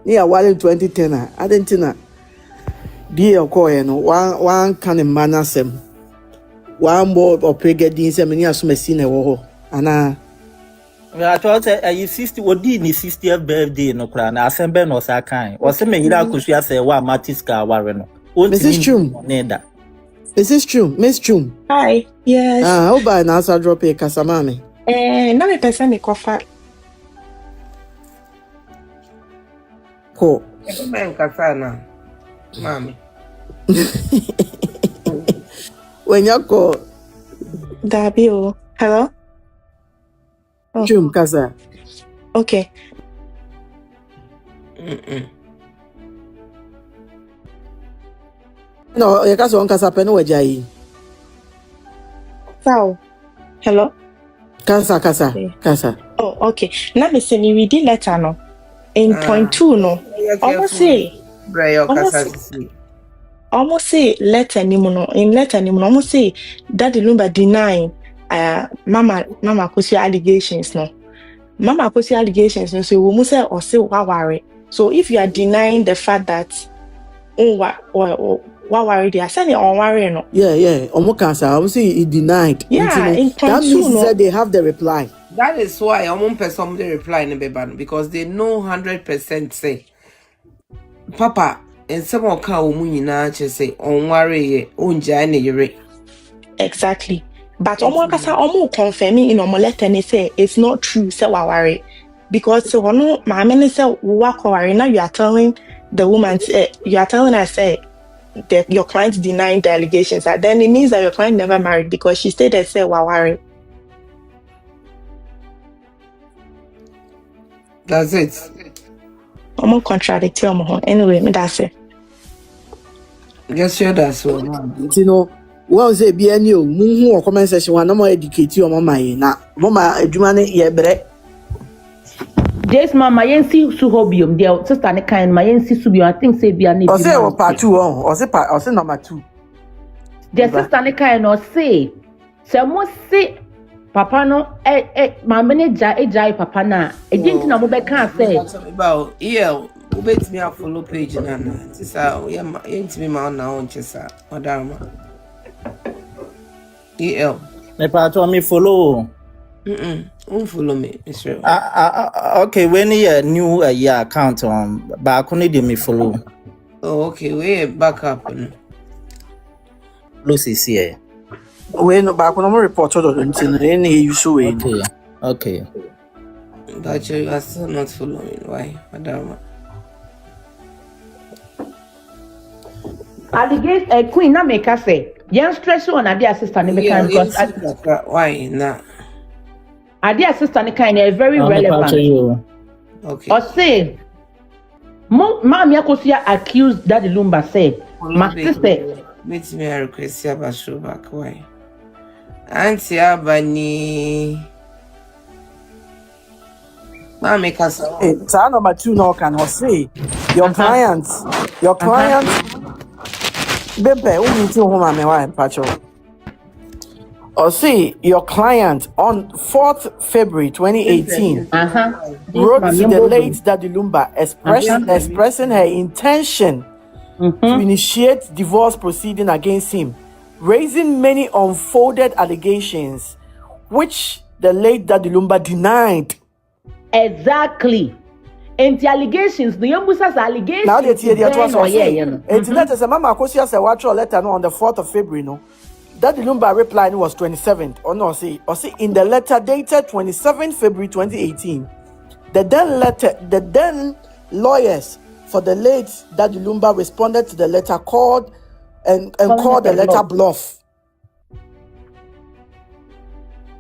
near while in 2010. I didn't know. Dear Okoye, no one kind of manners him. One more Oprega didn't say many as machine a war. And I thought you 60 what did his 60th birthday no cran. I sent Ben was a kind. Or some Akosua Serwaa Matiska Warren. Mrs. Chum. Mrs. Chum, Miss Chum. Hi. Yes. How about an answer drop a casamame? Now me person me coffee. Ko. Man kasana. Mami. When you call Dabio. Hello? Oh. Chum Casa. Okay. No, you can't on Casa Peno Jai. So, hello? Casa. Oh, okay. Now me say me read the letter no. In point 2 no. Almost say letter ni mo no. In letter ni mo almost say Daddy Lumba denying Mama Akosua allegations no. Mama Akosua allegations no, so we must say or say worry. So if you are denying the fact that what worry they are saying on worry no. Yeah. Omokansa, I'm saying he denied. Yeah, in that means no. That they have the reply. That is why I won't pay some the reply in the because they know 100% say Papa and someone can na say on worry on January. Exactly. But omo confirming in omo letter and say it's not true, say worry. Because so no my say worry now you are telling the woman you are telling her say that your client denying the allegations, and then it means that your client never married because she stayed there say worry. That's it. I'm contradicting omo. Anyway, me that's it. Just share that so. You know, one say be any muhu comment section one more educate you mama na mama adwuma ne ye bre. Yes, mama, yensi suhobium. Their sister ne kind my yensi subium. I think say be a name. Or say part 2 on. Or say number 2. Their sister ne kind or say mo say papa no my manager jai papa na. Didn't na mo be can say about who bet me a follow page na. This me ma na on chesa. Madam. Me part me follow. Follow me, Mr. Okay, when you new account on back on me follow. Oh, okay, we back up. Lucy here. When back on my report until any you show it. Okay. But you are still not following. Why, Madam? allegation queen na make us say young stress on ade assistant ne make because why na ade assistant kind is very relevant. Okay. Or say Mama Akosua accused Daddy Lumba say my sister meet me a request about show back why Auntie Abani Mama Kasa number 2 now can say your client Bebe, we need to home me why patcho. Or see your client on 4th February 2018 wrote to the late Daddy Lumba expressing her intention to initiate divorce proceeding against him, raising many unfounded allegations which the late Daddy Lumba denied. Exactly. And the allegations, the Yambusas allegations. Now they hear the and letter say Mama Akosua Serwaa letter on the 4th of February no. Daddy Lumba reply was 27th. Or see in the letter dated 27th February 2018. The then lawyers for the late Daddy Lumba responded to the letter called the letter bluff.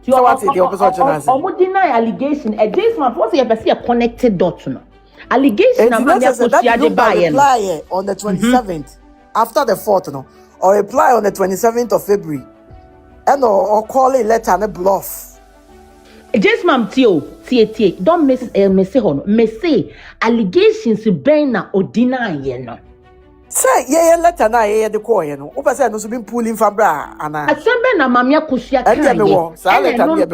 So what's the opposite? Omo deny allegation. A Jason, what's a connected dot? No allegation. Reply on the 27th after the 4th, no, or reply on the 27th of February, and or call a letter and a bluff. Jason, T. Don't miss say allegations bena or deny no. Say letter na the call no. Opa say no so been pulling fabra ana. Asembe na mamia Akosua kan ye.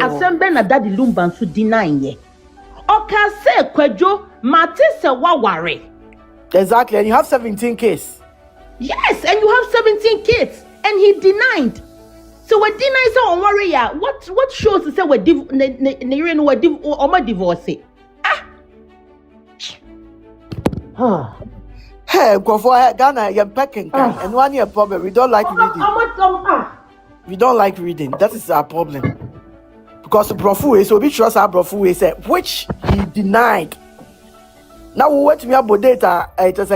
Asembe na daddy Lumba so deny ye. Oka say kwadwo mate Serwaa ware. Exactly, and you have 17 kids. Yes, and you have 17 kids, and he denied. So we deny so on worry ya. What shows to say we divorce? Ah. Hey, go for Ghana, you're packing, and one year problem. We don't like reading. We don't like reading. That is our problem. Because the Profu so we trust our Profu said, which he denied. Now we wait me about data. It was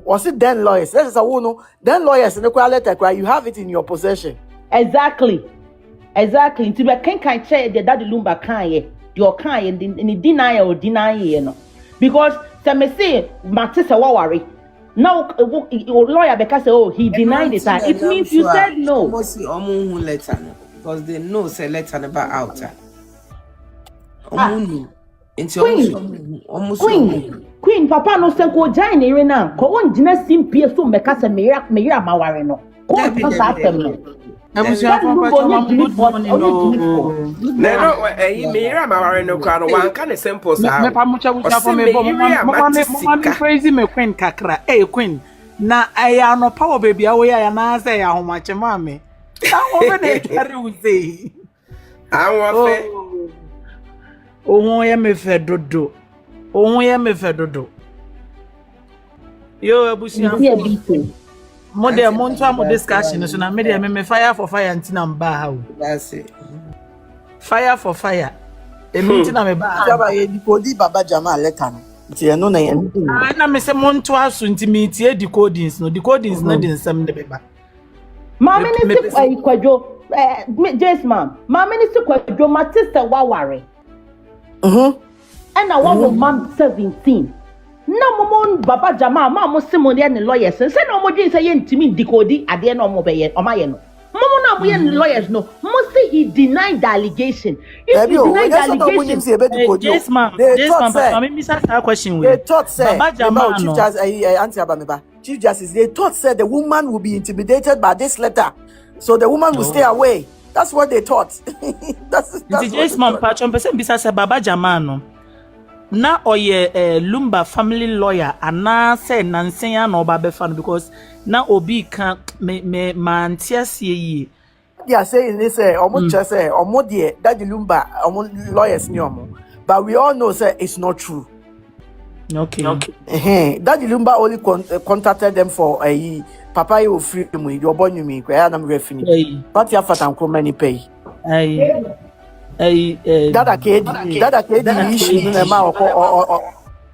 was it then lawyers? That is a no. Then lawyers in the letter, you have it in your possession. Exactly. To be can say the daddy Lumba can ye, your kind and deny or deny ye, because me say Mate Serwaa ware. Now lawyer because he denied it. It means you said no. Almost letter because they know say letter never out. Queen Papa no sen ko join ere na ko won gina simpie so meka se meyira maware no ko no sa tem no Akosua papa choma good morning no meyira maware no kwa no wan ka ne simple sa me pa mucha for me bo mo crazy me queen kakra queen na aya no power baby awo ya na say ya homache mame ta wo be na carry uze awon fe ohun ye me fe dodo yo abusia mo de mo nto am discussion so na me de me fire for fire ntina mba ha o that's it fire for fire e me ntina me ba aba ye dikodi baba jama letter no nti no na ye na me se mo nto aso nti me tie decodings no na de nsam de beba mama ni se kwadwo Jace ma'am mama ni se kwadwo Mate Serwaa ware and I want mom 17. No more Baba Jama, Mamma Simon and lawyers, and send no more days again to me decoding at the end of my or my no. Mamma, we and lawyers no. Mostly he denied the allegation. If you deny the allegation, yes, ma'am. They thought, Chief Justice, they thought said the woman will be intimidated by this letter, so the woman will stay away. That's what they thought. that's yes, ma'am. Patron person bisa Baba Jama no. Na oye Lumba family lawyer ana say nansen ya na oba be fan because na obi kan me mantiasie yi. They are saying this omo che say omo de daddy Lumba omo lawyers ni omo, but we all know say it's not true. Okay. Daddy Lumba only contacted them for papa you free me your boy me kwa na me refini. But you have to many pay. Dada kedi issue na ma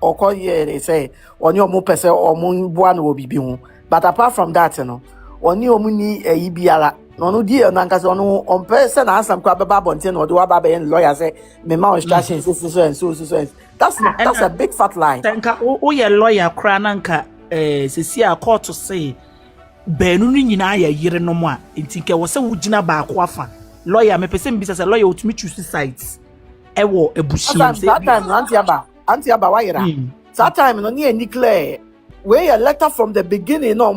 oko ye they say oni omo pese omo bua na obibi ho, but apart from that no oni omo ni biara no no die na nka so no on pese na asam kwa baba bonte no do baba be lawyer say me ma instruction so that's a big fat lie. Tanka o ye lawyer kra na nka sesi a court say benu no nyina ya yire no mo a ntike wo se wo gina ba ko afa lawyer me pese mbisa say lawyer otumi choose sites ewo ebushia say that time anti aba wayira that time no ni clear we a letter from the beginning no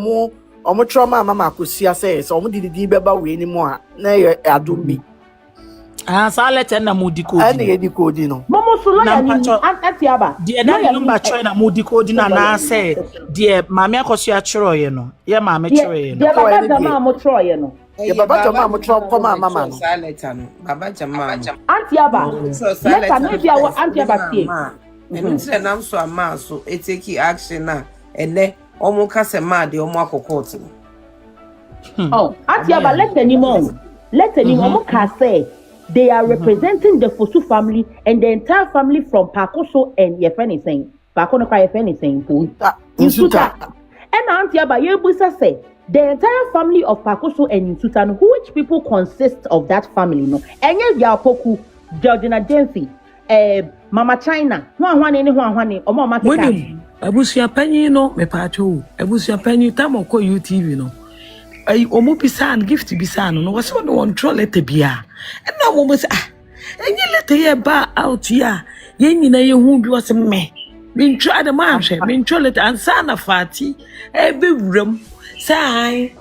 omo trauma mama Akosua say so omo didi beba we ni mo a na adumbi sa letter na mo decode ani decode no momo so lawyer ni anti aba de na number choy na mo decode na say de mama Akosua chiro ye no ye mama chiro ye no de baba jama mo chiro ye no ye baba jama mo chiro ko mama no baba jama anti aba letter no bia wo anti aba tie enu tire nam so ama so eteki action na ene omo ka se ma de omo akokot anti aba letter ni mo ka say they are representing the Fosu family and the entire family from Pakoso and your friend is saying Pakono kwa your friend is saying and auntie aba ye busa say The entire family of Pakoso and Insutan, which people consist of that family, no? Enye Yapoku, Georgina Jensi, Mama China, one, or Mama Keka. Abusia penny no, me pacho. Abusia penny, time or call you TV no. Omo pisan gift bisan no was one troll let be and no woman say and you let the bar out here yen na you who was me been try the man been troll it and sana fatty every room say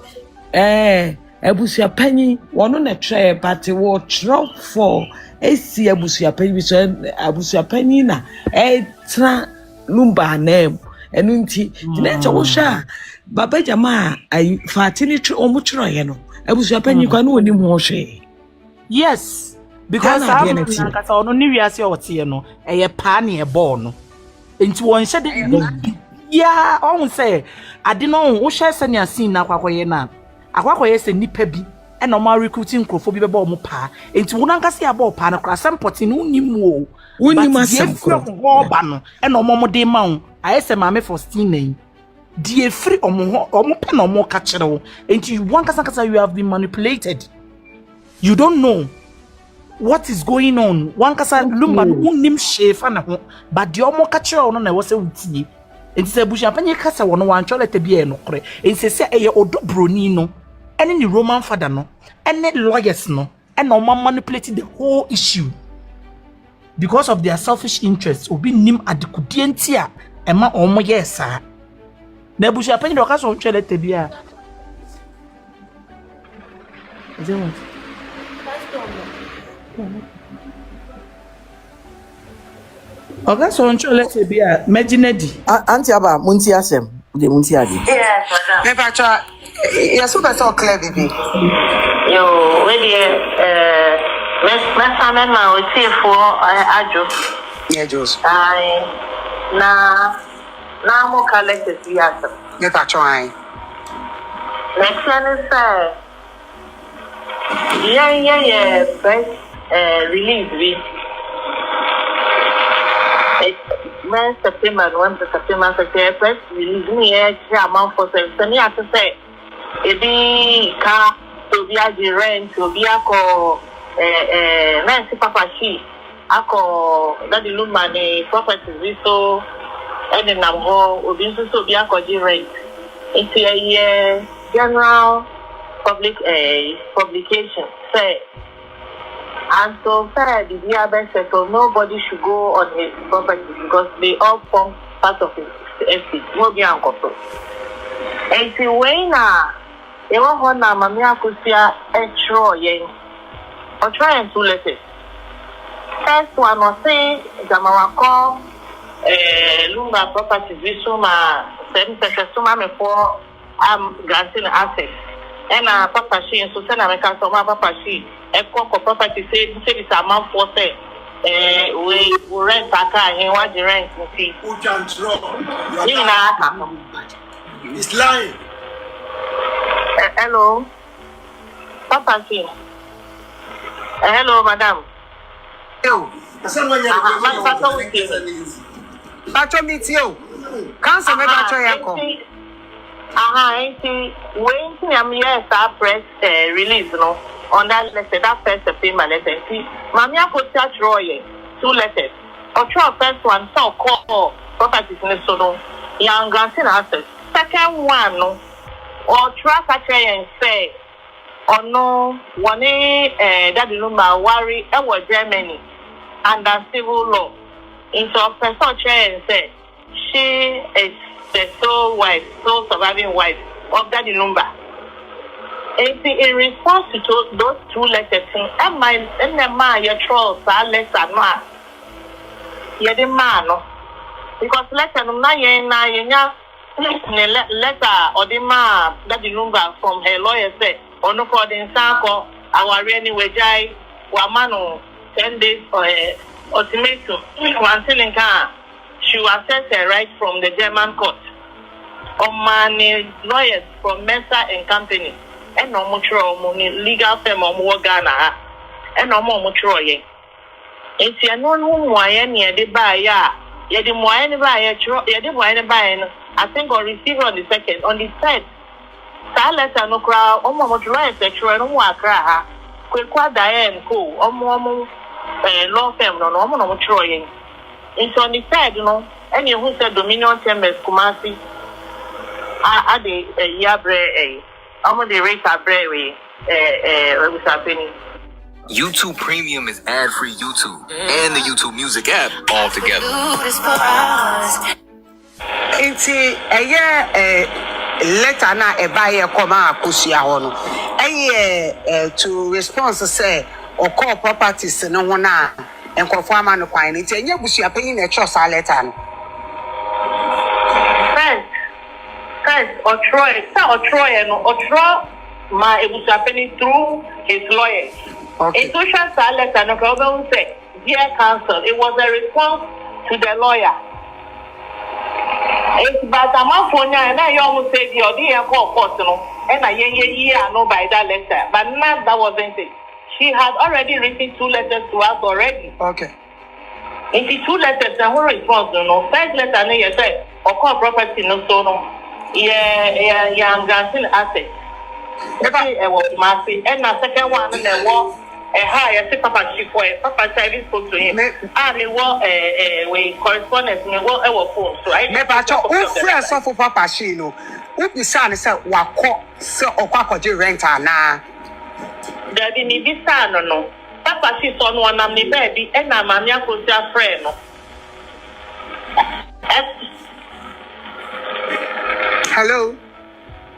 abusia penny one on a tray but will drop for see abusia penny so abusia penny na tra lumba name and unti nature was sure Baba Jama, I fatini omuchro yeno. Abusia penny kwa no ni hwehwe. Yes, because I'm kasa ono ni wiase ote no, eye pa na e ball no. Enti won hye de ya on say ade no wo hye se ne asin na akwakoye na. Akwakoye se nipa bi e no ma recruiting krofo bi be ball mo pa. Enti wo nankase ya ball pa na kra sempoti no nim wo. Woni masem ko ba no e no mo de ma wo. Ayese maame for steen Die free omo pen omo ka kire wo enti one kasa you have been manipulated. You don't know what is going on. One kasa lumba unim shefa na ho but die omo ka kire wo no na wo se wutie enti se busha panye kasa wo no wan cholete bi e no kore enti se eye odobroni no ene ni Roman father no ene lawyers no ene omo manipulate the whole issue because of their selfish interests obi nim adekudie enti a ema omo yesa na busha penyi doka so chele tebia ezewo oga so chele tebia majinedi anti aba munti asem de munti ade yes madam me pacha ya super so clear bibi yo we my family ma o ti for ajo yeah jos ai na mo collect the theater. Me pacha ai. Next one is yeah press release we. When September press release me amount for me have to say it be car to be a rent to be a ko Nancy Papa she ako daddy lumane properties so and then I'm going to be a rent. It's a general public publication. Say, and so far the DRB said so nobody should go on his property because they all form part of his estate. No be uncle. And see when they want to Mami Akosua extra or trying to let it. First one was say Jamawako. Lumba property visuma sema me for granting access and papa she so send America so papa she property say this amount for say we rent a car and what the rent see who can draw it's lying. Hello papa she hello madam yo Bacho meet you. Council me bacho yako. When I'm here start press release no on that letter that first payment letter. See, Mami Akosua draw 2 letters. Or draw first one so call properties in the sono. Young granting access. Second one no. Or draw such and say or no one that the number worry Germany under civil law. Into a person chair and say she is the sole surviving wife of Daddy Lumba. And in response to those 2 letters, and the man your trolls are less than man. You're the man, because letter no letter or the man Daddy Lumba from her lawyer said, or no for the Sanko, our anyway, Jai, Wamano, 10 days for a ultimatum. She will access her right from the German court. Omani lawyers from Mesa and Company. And no mutual legal firm of Ghana. And no more mutual. It's a non who near the buyer. Yet the Moyani buyer, I think, or receive on the second. On the third, Saa letter no kra omo mo try picture no mo akra ha. Kwekwa Diane ko omo law firm no omo no mo try yen. Into on the side no any who said Dominion Chambers Kumasi a de yabre omo de rate abre we was happening. YouTube Premium is ad-free YouTube and the YouTube Music app all together. Inti letter na ebaye koma Akosua ho no. To response say or call properties no ho na enkofo ama no kwan. Inti enye busua panyin na trust a letter no. First, or Troy, my Ebusapeni through his lawyers. Okay. A social silence and a problem said, dear counsel, it was a response to the lawyer. It's but I'm out for now, and I almost said the idea for personal, and I know by that letter, but not that wasn't it. She had already written 2 letters to us already. Okay. In the 2 letters, and her response, no, first letter, you said, or call property, no, so no. Yeah, granting assets. Okay, I was massive. And the second one, and then what? I say Papa Chief, Papa Chief spoke to him. And they were we correspondence, we were our phone. So I never talk. Oh, friends of Papa Chino. Who be son said, Wako, so or Quaco renter now. There didn't be son, no. Papa Chief on one of the baby, and I'm a Akosua friend. Hello?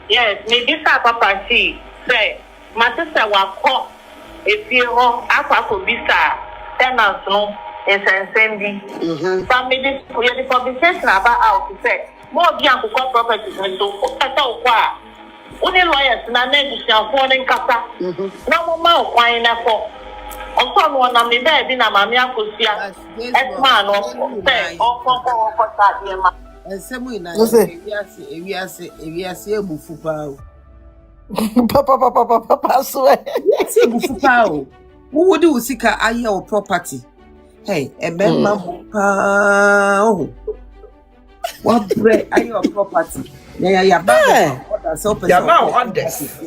Yes, maybe Papa Chief say, my sister Wako. If you have visa, tenants no, it's a same. Family, we have the conversation about how to say more young to call properties and so far. Only lawyers na negotiate for in Kasa. No more wine for. Also, one of the bed in a mamma Akosua. Man or say, or that, and some we are say bufupa. Papa, swear. Say bufupa. Who would do seek a your property? Hey, a member oh. What bread are your property? There are bad. So on this.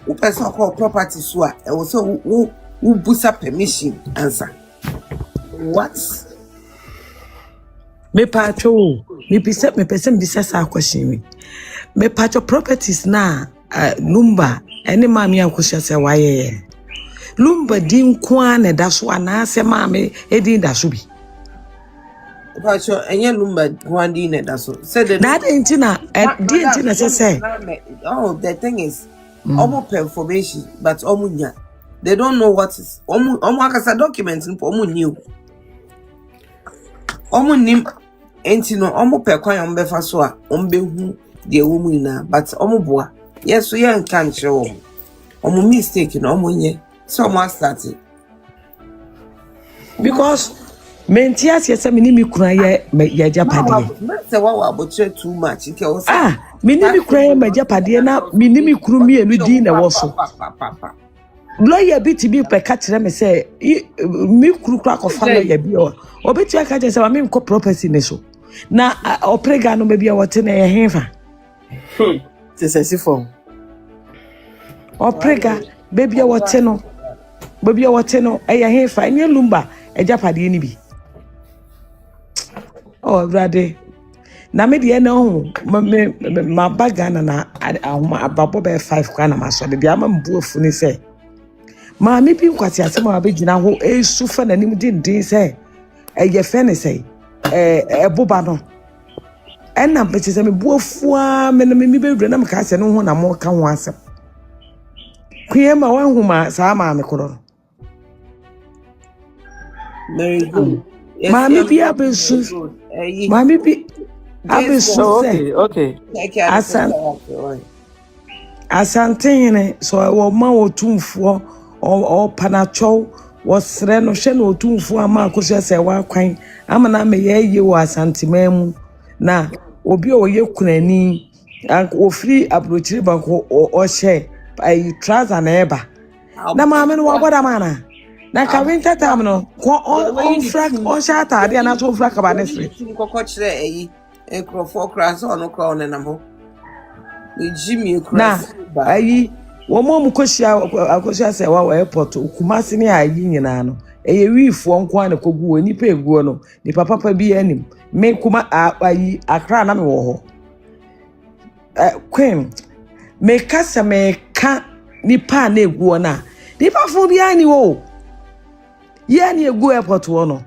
Who person call property swat? And also who boost up permission answer. What? Me pacho, me person business a question. Me pacho properties na lumba any mami Akosua say why lumba din kwane da so na se mami edin da so bi pacho enye lumba kwandi ne da so say the na dentina dentina say oh the thing is almost information but omunya they don't know what is omu akasa documents in omu new omu nim enti no omu pe kwan ombefa so a ombehu de womu ina but omu boa yes so yan kan chewo omu mistake no omu nye so omu start because mentias yes me ni kura ye japade say wa abotre too much nke o say me ni kura ye japade na me ni kuru mi enu din na wo so lawyer bi ti bi pe ka kire me say mi kuru kura ko fa lawyer bi o obeti aka je say me ko property ne so na oprega no me bi o te na ye hefa c'est fort. Oprega baby a wateno eya hefa eni lumba ejapade ni bi oh brother na me de na ho ma bagana na ahoma ababo be 5 kwa na maso be bia ma mbu afu ni se ma me bi nkwati asem a be gina ho esu fa na nim din se eye fe ne se eboba no ena pete se me bu afu a me na me be dura na me ka se no ho na mo ka ho asem kuyema wanhuma sa ma me koro very good mami bi abesu mami bi abesu okay asantene so wo ma otumfo o panacho wo sre no hwe no otumfo ama Akosua se wa kwan ama na me ye wo asantemam na obi o ye kunani ofri abrochiri banko o hye I trouser na eba na maame no waboda mana na ka winter time no on frack on shata dia na so frack ba ne free kokko kire eyi ekrofo kra so no kra on na mo na ayi wɔn Akosua Serwaa wɔ airport Kumasi ne ayi nyinaa no ɛyɛ wiifoɔ nko ana kogu wɔ nipa eguo no nipa papa bi anim me kuma ayi Accra na me wɔ hɔ Queen me kasa me ka nipa na eguo na nipa fo bi ani wo ye na egu airport wɔ no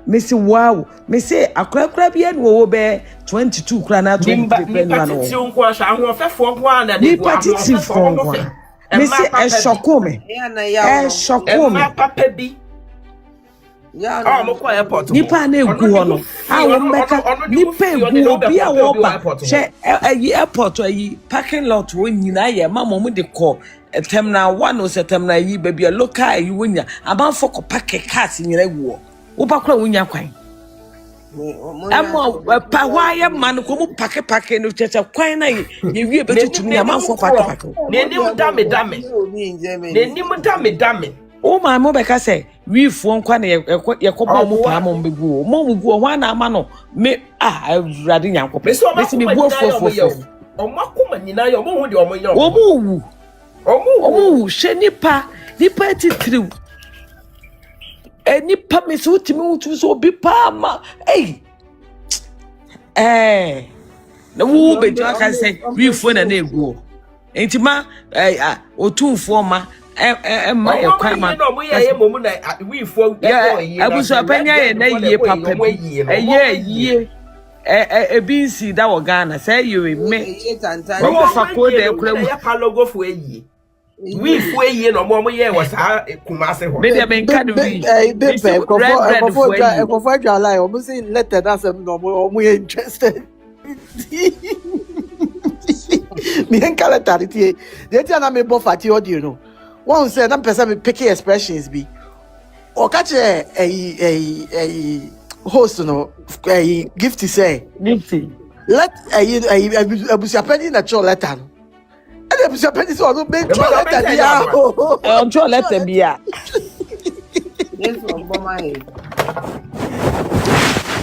me si wow me say akrakra bi ani wo be 22 kra na 23 na no nipa titi fo nko me say e shoko me papa bi mo kwa airport nipa na egu hɔ no wo mbeka nipa egu obi a wo ba hwe ayi airport ayi parking lot wo nyina ye mama mo de kɔ terminal 1 o terminal yi ba bia local yi wonya abanfo kɔ park cars nyina egu wo ba kora wonya kwan amo pa waye man ko mu park no cheche kwan na ye wie betutu nya amanfo park nenim dame o ma mo be ka say wi fo nkwa na ye ko ba mo pa mo begu mo mu gu ho na ama no me awurade nyankopɔ besi me bu fo omo akoma nyina ye omo hu de omo ye omo wu hwe nipa titiriw nipa me so timi wutu so obi pa ma na wo be jo aka say wi fo na egu entima otumfo ma ma e kwan ma no mo ye momu na wi fo Akosua panya ye na ye papa ye ebinsi da wo Ghana say you me wo fa ko de kura mu ya pa logo fo eyi wi fo eyi no mo ye wo sa Kumasi ho me de ben ka do wi be ko adwa lai o say letter that some no mo interested me en kala tariti de ti na me bo fati audio no one say na person me picky expressions be o ka che host no gift say let abusia penny na cho letter no and abusia penny so no be cho letter bia cho letter bia yes o my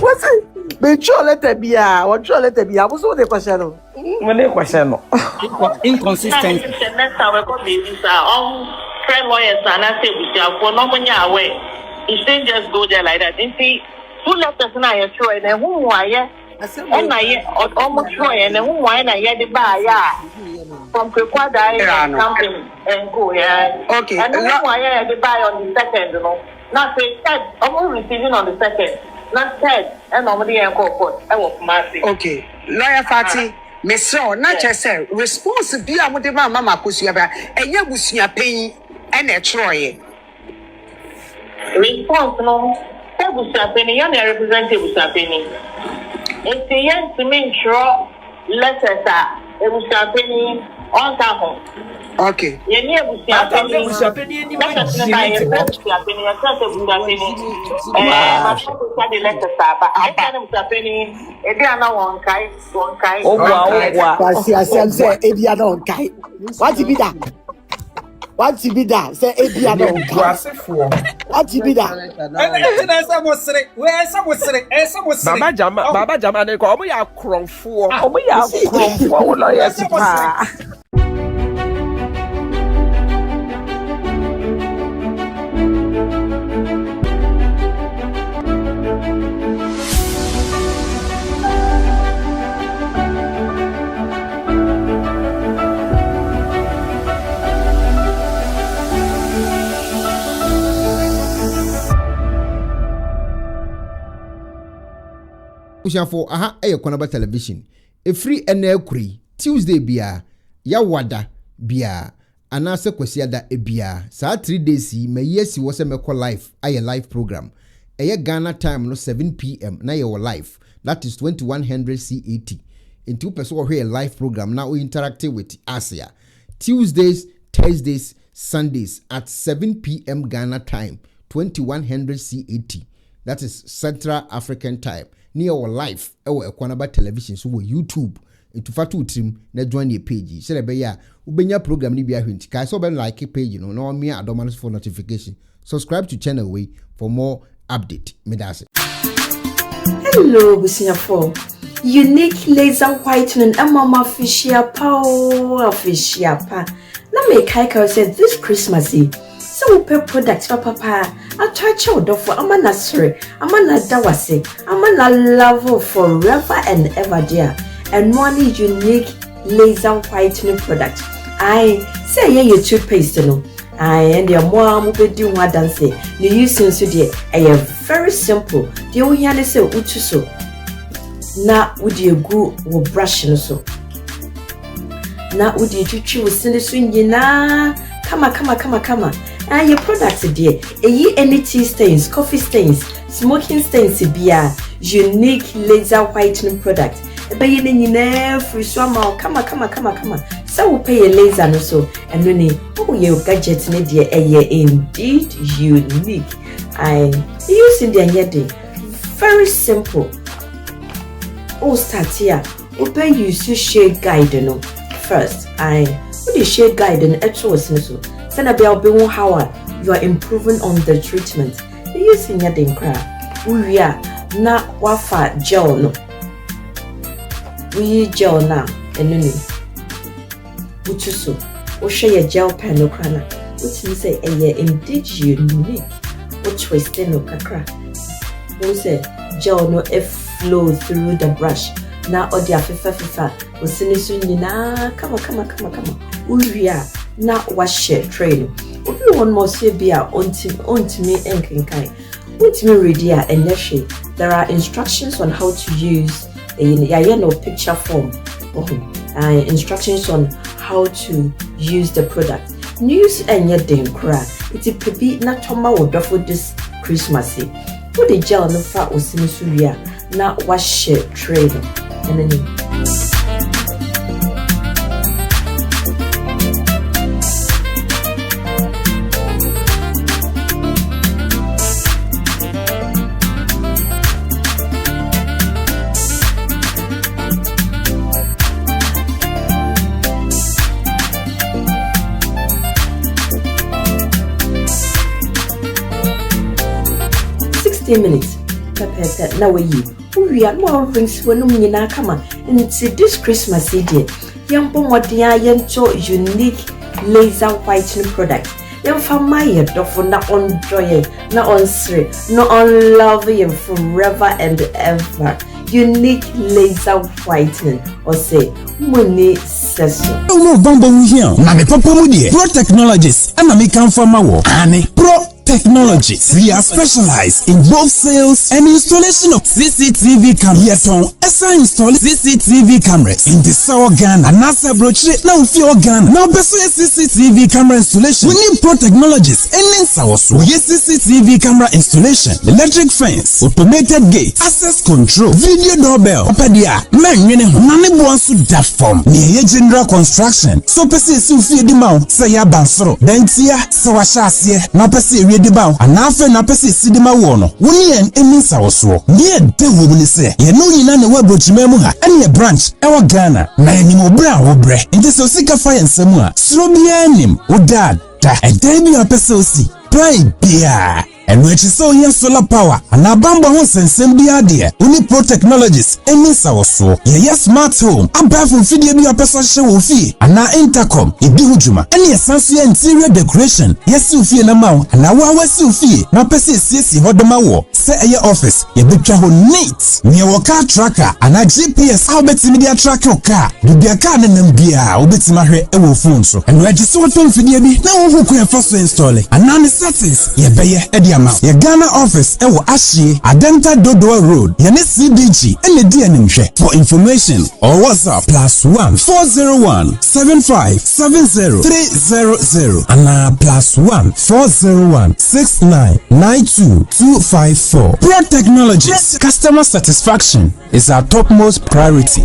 what's it be cho letter bia o cho letter bia mo so de question no inconsistent next time we go be friend lawyers and I say we for no money away you shouldn't just go there like that see who left us now you sure and who why and I almost sure and who why na ye the buy from Kwada camping and go okay and who why the buy on the second no not say third almost receiving on the second not third and normally and go court I was mercy okay lawyer Fati me so na che response bi a mo de mama Akosua ba enye busua pen and a troye response no busua pen you na represent busua pen it's yen to make sure letters are busua pen on time okay ye ni busua pen ni letters na ye busua pen ya trust busua pen ma so ko the letters ba I can busua pen e dia na won kai Kasi say e dia na won kai what be that say e dia na won kai what be that na say mo sere we say mo sere baba jama ne ko omo ya kronfo wo lo yes pa Ushafo aha Konaba television efri ena akuri Tuesday bia ya wada bia anase kwesiada ebia saa 3 days ma yesi wo se meko live aye live program eye Ghana time no 7 pm na ye wo live that is 2100 CAT into person wo live program na we interactive with Asia Tuesdays, Thursdays, Sundays at 7 pm Ghana time 2100 CAT that is Central African time near our live our Konaba television so YouTube into fatu trim na join your page say be ya ubenya program ni bia hwenti kai so be like page no na me adomanis for notification subscribe to channel way for more update me that's it. Hello busiafo unique laser whitening mama official pa na me kai said this Christmas so pe product papa I touch out of amana sre amana dawase amana love forever and ever dear and one unique laser whitening product I say your toothpaste no and your mom will do what dance the using so dear very simple the only hand is utu so na would you go wo brush no so na would you twitwi wo sinde so nyina kama and your products dear any tea stains, coffee stains, smoking stains bia unique laser whitening product be yin nyina free so ma kama so we pay a laser no so and no ni your gadget ne dear indeed unique I using the anything very simple. Start here. Open use shade guide no first. The shade guide and exos so. Send about be how you are improving on the treatment. Using your dinkra. We are na wafa gel no. We gel na enuni. Uchuso. O share your gel pen no krana. Which means say indeed unique. O twist no kakra. O say gel no flow through the brush. Now all the fifa we send so nyina kama uria na wash train obi one more say bia ontimi enkenkan ontimi ready a enye there are instructions on how to use no picture form instructions on how to use the product news enye den kra it be na toma wodofo this Christmas what the gel no fa osini suria na wash train and then 60 minutes. Now we are more rings when we na come and it's this Christmas day. Young Pomodia Yento unique laser whitening product. Young Famaya Dofo na on joy, na on sre, na on love you forever and ever. Unique laser whitening or say money seso. No bambo here. Na me papa mu die. Pro Technologies and na me kan fama wo. Ani Pro Technologies. We are specialized in both sales and installation of CCTV cameras. Esa install CCTV cameras in the Serwaa Ghana and NASA brochure na ufi Ghana. Now beso CCTV camera installation. We need Pro Technologies and then sawoso. Yes CCTV camera installation, electric fence, automated gate, access control, video doorbell. Opedia man yene ho na ne bo anso da form. Ni general construction. So pese si ufi edima say ya bansoro. Dentia se wa sha ase na pese de ba anafe na pese sidima wo no woni en eminsa wo so ye de wo ni se ye no nyina ne wabrochima mu ha ene branch e wo Ghana na enim obra wo bre nti so sika fa yensam a sro bia enim wo dad da e dey bi apese osi pride bia and which is so here solar power and abamba won sensem bia de uni Pro Technologies eminsa wo so ye smart home aba fu fidie bi apese hye wo fie ana intercom ebi hujuma ene esanso interior decoration yes fie na mawo ana wa wasi fie na pese siesi hodoma wo se eye office ye betwa ho neat ne wo car tracker ana GPS how betimi dia track your car bibia car na nam bia obetima hwe e wo phone so and which is so ton fidie bi na wo ko e first install ana ne settings ye beye e ye Ghana office ewo Ashie Adenta Dodoa Road yene CBG ene di animhwe for information or WhatsApp +1 401 75 70 300 and +1 401 69 92 254. Pro Technologies, customer satisfaction is our topmost priority.